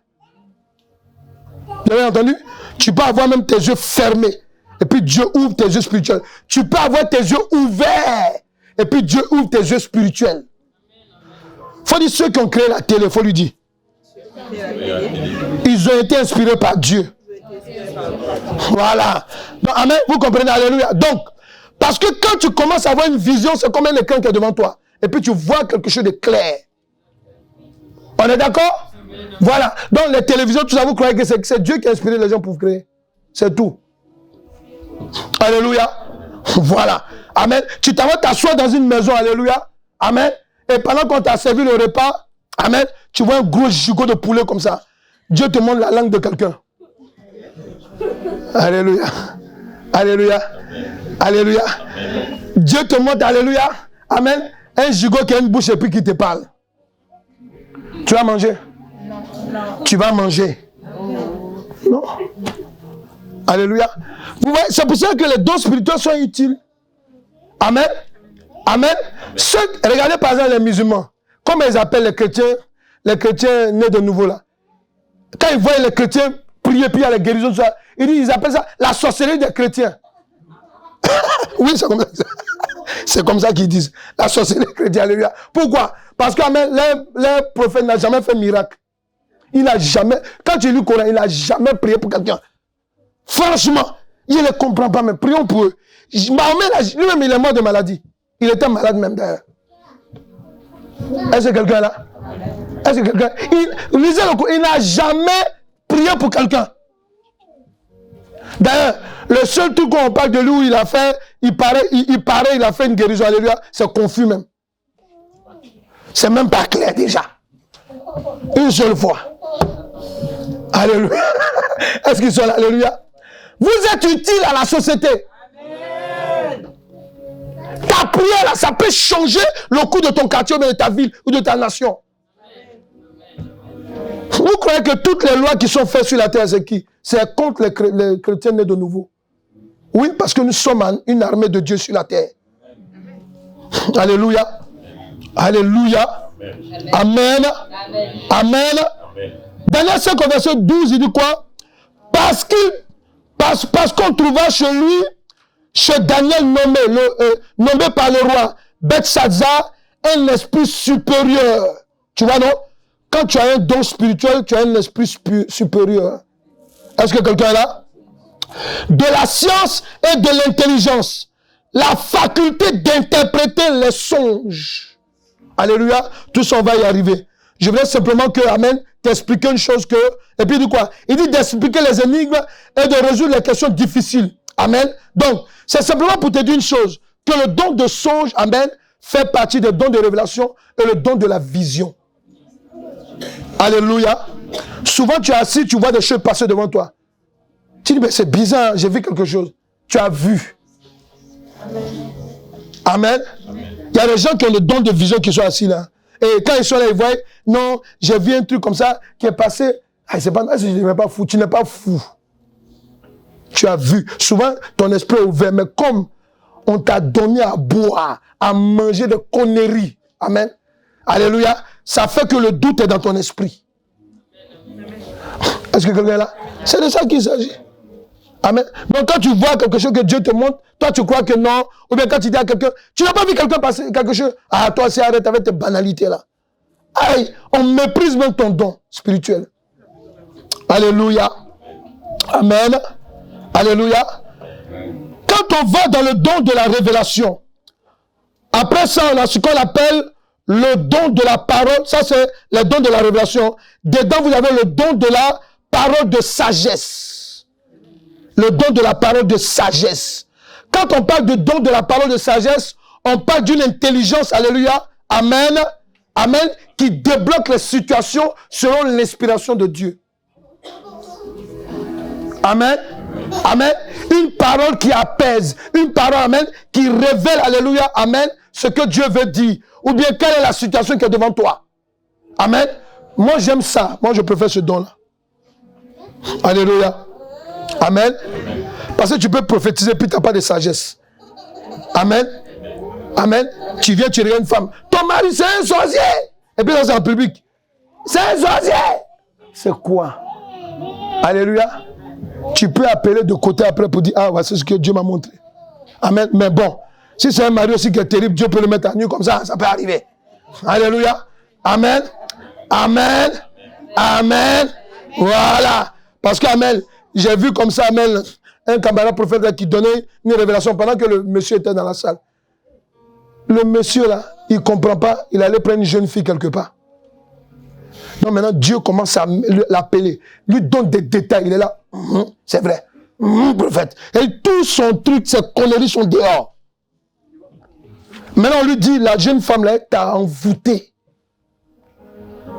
Vous avez entendu? Tu peux avoir même tes yeux fermés. Et puis Dieu ouvre tes yeux spirituels. Tu peux avoir tes yeux ouverts. Et puis Dieu ouvre tes yeux spirituels. Il faut dire ceux qui ont créé la télé, il faut lui dire. Ils ont été inspirés par Dieu. Voilà. Donc, amen, vous comprenez, alléluia. Donc, parce que quand tu commences à avoir une vision, c'est comme un écran qui est devant toi. Et puis tu vois quelque chose de clair. On est d'accord? Voilà. Donc les télévisions, tout ça, vous croyez que c'est Dieu qui a inspiré les gens pour créer. C'est tout. Alléluia. Voilà. Amen. Tu t'en vas t'asseoir dans une maison. Alléluia. Amen. Et pendant qu'on t'a servi le repas, amen, tu vois un gros gigot de poulet comme ça. Dieu te montre la langue de quelqu'un. Alléluia. Alléluia. Alléluia. Dieu te montre, alléluia. Amen. Un gigot qui a une bouche et puis qui te parle. Tu vas manger? Non. Tu vas manger? Non. Alléluia. Vous voyez, c'est pour ça que les dons spirituels sont utiles. Amen. Amen. Regardez par exemple les musulmans. Comment ils appellent les chrétiens nés de nouveau là. Quand ils voient les chrétiens prier, puis il y a les guérisons, ça, ils appellent ça la sorcellerie des chrétiens. Oui, c'est comme ça. C'est comme ça qu'ils disent. La sorcellerie des chrétiens. Alléluia. Pourquoi? Parce que le prophète n'a jamais fait miracle. Il n'a jamais, quand tu lis le Coran, il n'a jamais prié pour quelqu'un. Franchement, il ne le comprend pas, mais prions pour eux. Mahomet, lui-même, il est mort de maladie. Il était malade même d'ailleurs. Est-ce que quelqu'un est là? Est-ce que quelqu'un... Il n'a jamais prié pour quelqu'un. D'ailleurs, le seul truc qu'on parle de lui où il a fait, il paraît, il a fait une guérison, alléluia, c'est confus même. C'est même pas clair déjà. Une seule fois. Alléluia. Est-ce qu'ils sont là? Alléluia. Vous êtes utile à la société. Amen. Ta prière là, ça peut changer le cours de ton quartier, ou de ta ville, ou de ta nation. Amen. Vous croyez que toutes les lois qui sont faites sur la terre, c'est qui? C'est contre les chrétiens nés de nouveau. Oui, parce que nous sommes une armée de Dieu sur la terre. Amen. Alléluia. Alléluia. Amen. Amen. Amen. Amen. Daniel 5, verset 12, il dit quoi? Parce qu'on trouva chez lui, chez Daniel nommé par le roi Belshazzar, un esprit supérieur. Tu vois, non? Quand tu as un don spirituel, tu as un esprit supérieur. Est-ce que quelqu'un est là? De la science et de l'intelligence. La faculté d'interpréter les songes. Alléluia. Tout ça, on va y arriver. Je voudrais simplement que, amen, t'expliquer une chose que... Et puis il dit quoi? Il dit d'expliquer les énigmes et de résoudre les questions difficiles. Amen. Donc, c'est simplement pour te dire une chose. Que le don de songe, amen, fait partie des dons de révélation et le don de la vision. Alléluia. Souvent, tu es assis, tu vois des choses passer devant toi. Tu dis, mais c'est bizarre, j'ai vu quelque chose. Tu as vu. Amen. Il y a des gens qui ont le don de vision qui sont assis là. Et quand ils sont là, ils voient, non, j'ai vu un truc comme ça qui est passé. Ah, c'est pas, je n'es pas fou. Tu n'es pas fou. Tu as vu. Souvent, ton esprit est ouvert, mais comme on t'a donné à boire, à manger de conneries. Amen. Alléluia. Ça fait que le doute est dans ton esprit. Est-ce que quelqu'un est là? C'est de ça qu'il s'agit. Amen. Donc quand tu vois quelque chose que Dieu te montre, toi tu crois que non, ou bien quand tu dis à quelqu'un, tu n'as pas vu quelqu'un passer quelque chose, ah toi c'est arrête avec tes banalités là. Aïe, on méprise même ton don spirituel. Alléluia. Amen. Alléluia. Quand on va dans le don de la révélation, après ça on a ce qu'on appelle le don de la parole, ça c'est le don de la révélation. Dedans vous avez le don de la parole de sagesse. Le don de la parole de sagesse. Quand on parle de don de la parole de sagesse, on parle d'une intelligence, alléluia, amen, amen, qui débloque les situations selon l'inspiration de Dieu. Amen, amen. Une parole qui apaise, une parole, amen, qui révèle, alléluia, amen, ce que Dieu veut dire. Ou bien quelle est la situation qui est devant toi. Amen. Moi j'aime ça, moi je préfère ce don-là. Alléluia. Amen. Parce que tu peux prophétiser puis tu n'as pas de sagesse. Amen. Amen. Tu viens, tu regardes une femme. Ton mari, c'est un sorcier. Et puis là, c'est en public. C'est un sorcier. C'est quoi? Alléluia. Tu peux appeler de côté après pour dire, ah, ouais, c'est ce que Dieu m'a montré. Amen. Mais bon, si c'est un mari aussi qui est terrible, Dieu peut le mettre à nu comme ça peut arriver. Alléluia. Amen. Amen. Amen. Voilà. Parce que, amen, j'ai vu comme ça, amen, un camarade prophète qui donnait une révélation pendant que le monsieur était dans la salle. Le monsieur là, il ne comprend pas, il allait prendre une jeune fille quelque part. Donc maintenant, Dieu commence à l'appeler, lui donne des détails. Il est là, c'est vrai, prophète. Et tout son truc, ses conneries sont dehors. Maintenant, on lui dit, la jeune femme là, t'a envoûté.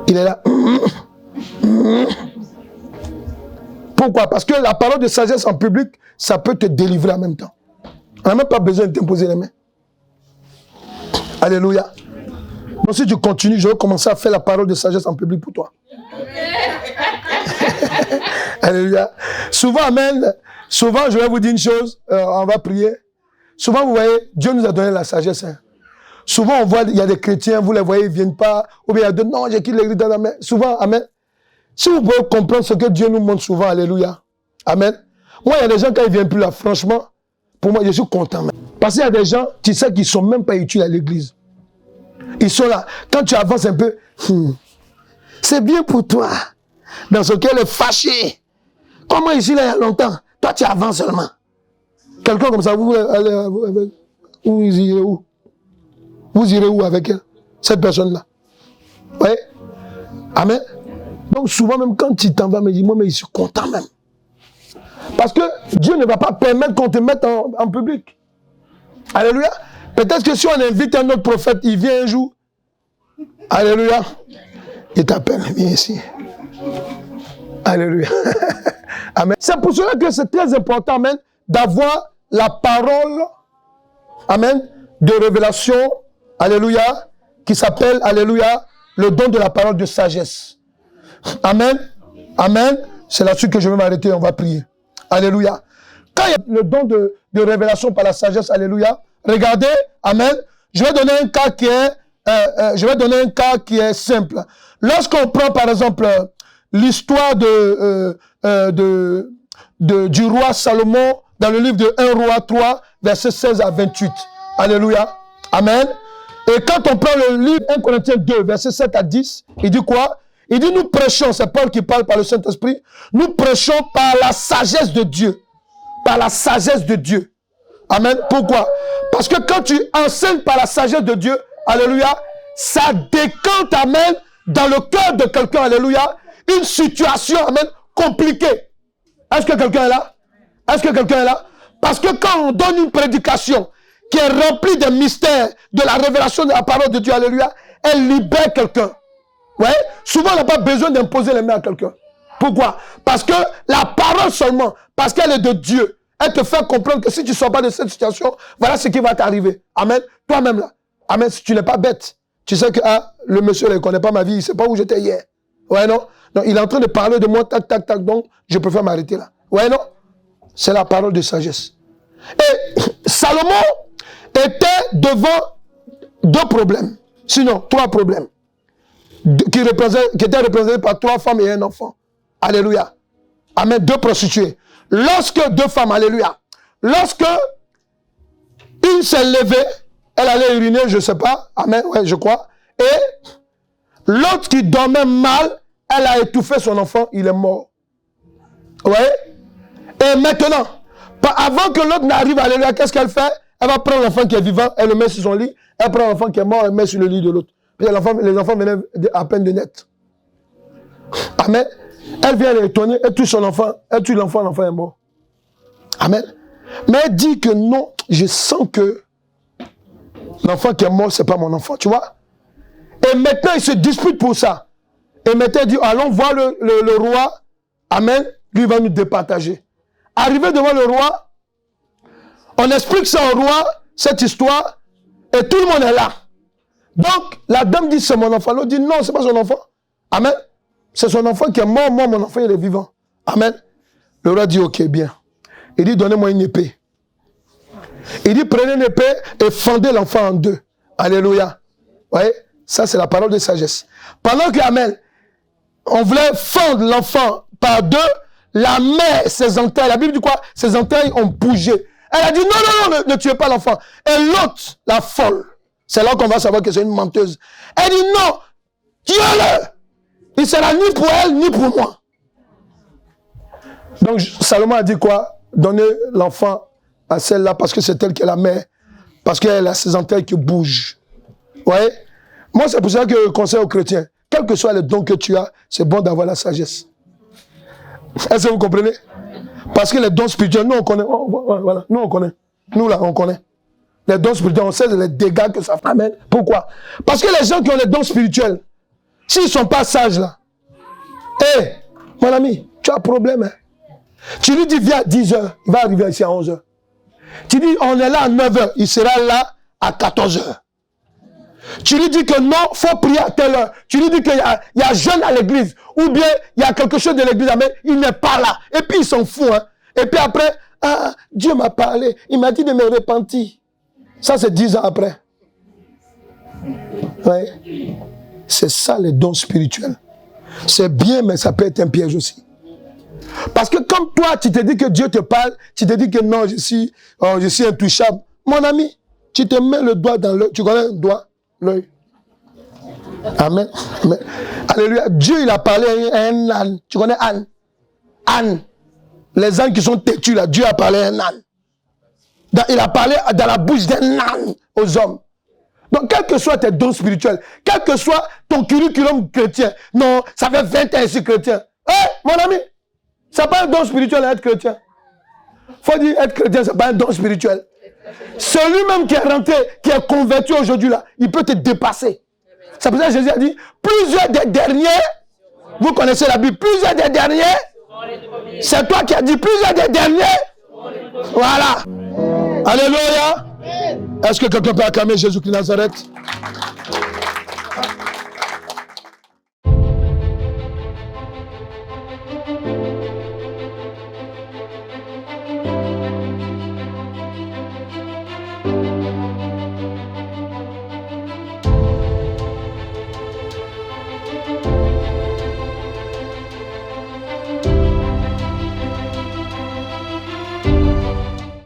Il est là. Pourquoi? Parce que la parole de sagesse en public, ça peut te délivrer en même temps. On n'a même pas besoin de t'imposer les mains. Alléluia. Donc si tu continues, je vais commencer à faire la parole de sagesse en public pour toi. Alléluia. Souvent, amen. Souvent, je vais vous dire une chose, on va prier. Souvent, vous voyez, Dieu nous a donné la sagesse. Hein. Souvent, on voit, il y a des chrétiens, vous les voyez, ils ne viennent pas. Ou bien il y a d'autres, non, j'ai quitté l'église dans la main. Souvent, amen. Si vous pouvez comprendre ce que Dieu nous montre souvent, alléluia. Amen. Moi, il y a des gens, quand ils ne viennent plus là, franchement, pour moi, je suis content. Même. Parce qu'il y a des gens, tu sais, qui ne sont même pas utiles à l'église. Ils sont là. Quand tu avances un peu, c'est bien pour toi. Dans ce cas, elle est fâché. Comment ici, là, il y a longtemps? Toi, tu avances seulement. Quelqu'un comme ça, vous irez où? Vous irez où avec elle? Cette personne-là. Oui. Amen. Donc souvent, même quand tu t'en vas, me dis, moi, mais je suis content même. Parce que Dieu ne va pas permettre qu'on te mette en public. Alléluia. Peut-être que si on invite un autre prophète, il vient un jour. Alléluia. Il t'appelle, viens ici. Alléluia. Amen. C'est pour cela que c'est très important, amen, d'avoir la parole, amen, de révélation, alléluia, qui s'appelle, alléluia, le don de la parole de sagesse. Amen. Amen. C'est là-dessus que je vais m'arrêter, on va prier. Alléluia. Quand il y a le don de révélation par la sagesse, alléluia, regardez, amen, je vais donner un cas qui est simple. Lorsqu'on prend par exemple l'histoire du roi Salomon dans le livre de 1 Roi 3, versets 16 à 28. Alléluia. Amen. Et quand on prend le livre 1 Corinthiens 2, versets 7 à 10, il dit quoi? Il dit, nous prêchons, c'est Paul qui parle par le Saint-Esprit, nous prêchons par la sagesse de Dieu. Par la sagesse de Dieu. Amen. Pourquoi? Parce que quand tu enseignes par la sagesse de Dieu, alléluia, ça décante, amen, dans le cœur de quelqu'un, alléluia, une situation, amen, compliquée. Est-ce que quelqu'un est là? Est-ce que quelqu'un est là? Parce que quand on donne une prédication qui est remplie des mystères, de la révélation de la parole de Dieu, alléluia, elle libère quelqu'un. Ouais? Souvent, on n'a pas besoin d'imposer les mains à quelqu'un. Pourquoi? Parce que la parole seulement, parce qu'elle est de Dieu, elle te fait comprendre que si tu ne sors pas de cette situation, voilà ce qui va t'arriver. Amen. Toi-même là. Amen. Si tu n'es pas bête, tu sais que le monsieur là, il ne connaît pas ma vie, il ne sait pas où j'étais hier. Ouais, non? Donc, il est en train de parler de moi, tac, tac, tac, donc je préfère m'arrêter là. Ouais, non? C'est la parole de sagesse. Et Salomon était devant 2 problèmes, sinon 3 problèmes, qui étaient représentés par 3 femmes et un enfant. Alléluia. Amen. 2 prostituées. Lorsque 2 femmes, alléluia, lorsque une s'est levée, elle allait uriner, je ne sais pas, amen, ouais, je crois, et l'autre qui dormait mal, elle a étouffé son enfant, il est mort. Ouais. Et maintenant, avant que l'autre n'arrive, alléluia, qu'est-ce qu'elle fait? Elle va prendre l'enfant qui est vivant, elle le met sur son lit, elle prend l'enfant qui est mort, elle le met sur le lit de l'autre. Puis les enfants venaient à peine de naître. Amen. Elle vient l'étonner, elle tue son enfant, elle tue l'enfant est mort. Amen. Mais elle dit que non, je sens que l'enfant qui est mort, ce n'est pas mon enfant, tu vois. Et maintenant, ils se disputent pour ça. Et maintenant, elle dit, allons voir le roi. Amen. Lui va nous départager. Arrivé devant le roi, on explique ça au roi, cette histoire, et tout le monde est là. Donc, la dame dit, c'est mon enfant. L'autre dit, non, ce n'est pas son enfant. Amen. C'est son enfant qui est mort, moi, mon enfant, il est vivant. Amen. Le roi dit, ok, bien. Il dit, donnez-moi une épée. Il dit, prenez une épée et fendez l'enfant en 2. Alléluia. Vous voyez, ça, c'est la parole de sagesse. Pendant que, amen, on voulait fendre l'enfant par 2, la mère, ses entrailles, la Bible dit quoi? Ses entrailles ont bougé. Elle a dit, non, ne tuez pas l'enfant. Et l'autre, la folle, c'est là qu'on va savoir que c'est une menteuse. Elle dit, non, tuez-le. Il ne sera ni pour elle, ni pour moi. Donc, Salomon a dit quoi? Donnez l'enfant à celle-là parce que c'est elle qui est la mère. Parce qu'elle a ses entrailles qui bougent. Vous voyez? Moi, c'est pour ça que je conseille aux chrétiens. quel que soit le don que tu as, c'est bon d'avoir la sagesse. Est-ce que vous comprenez? Parce que les dons spirituels, nous on connaît. Voilà, nous on connaît. Nous là, on connaît. Les dons spirituels, on sait les dégâts que ça fait. Amen. Pourquoi? Parce que les gens qui ont les dons spirituels, s'ils ne sont pas sages là, hé, mon ami, tu as un problème. Hein? Tu lui dis, viens à 10h, il va arriver ici à 11h. Tu dis, on est là à 9h, il sera là à 14h. Tu lui dis que non, il faut prier à telle heure. Tu lui dis qu'il y a jeûne à l'église. Ou bien, il y a quelque chose de l'église, mais il n'est pas là. Et puis, il s'en fout. Hein? Et puis après, ah, Dieu m'a parlé. Il m'a dit de me repentir. Ça, c'est 10 ans après. Ouais. C'est ça, les dons spirituels. C'est bien, mais ça peut être un piège aussi. Parce que comme toi, tu te dis que Dieu te parle, tu te dis que non, je suis intouchable. Mon ami, tu te mets le doigt dans l'œil. Tu connais le doigt? L'œil. Amen. Amen. Alléluia. Dieu, il a parlé à un âne. Tu connais âne? Âne. Les ânes qui sont têtus, là, Dieu a parlé à un âne. Il a parlé dans la bouche d'un âne aux hommes. Donc, quel que soit tes dons spirituels, quel que soit ton curriculum chrétien, non, ça fait 20 ans que je suis chrétien. Hé, mon ami, ce n'est pas un don spirituel à être chrétien. Il faut dire être chrétien, ce n'est pas un don spirituel. Celui-même qui est rentré, qui est converti aujourd'hui, là, il peut te dépasser. C'est pour ça que Jésus a dit, plusieurs des derniers, vous connaissez la Bible, plusieurs des derniers, c'est toi qui as dit plusieurs des derniers. Voilà. Alléluia. Est-ce que quelqu'un peut acclamer Jésus-Christ de Nazareth?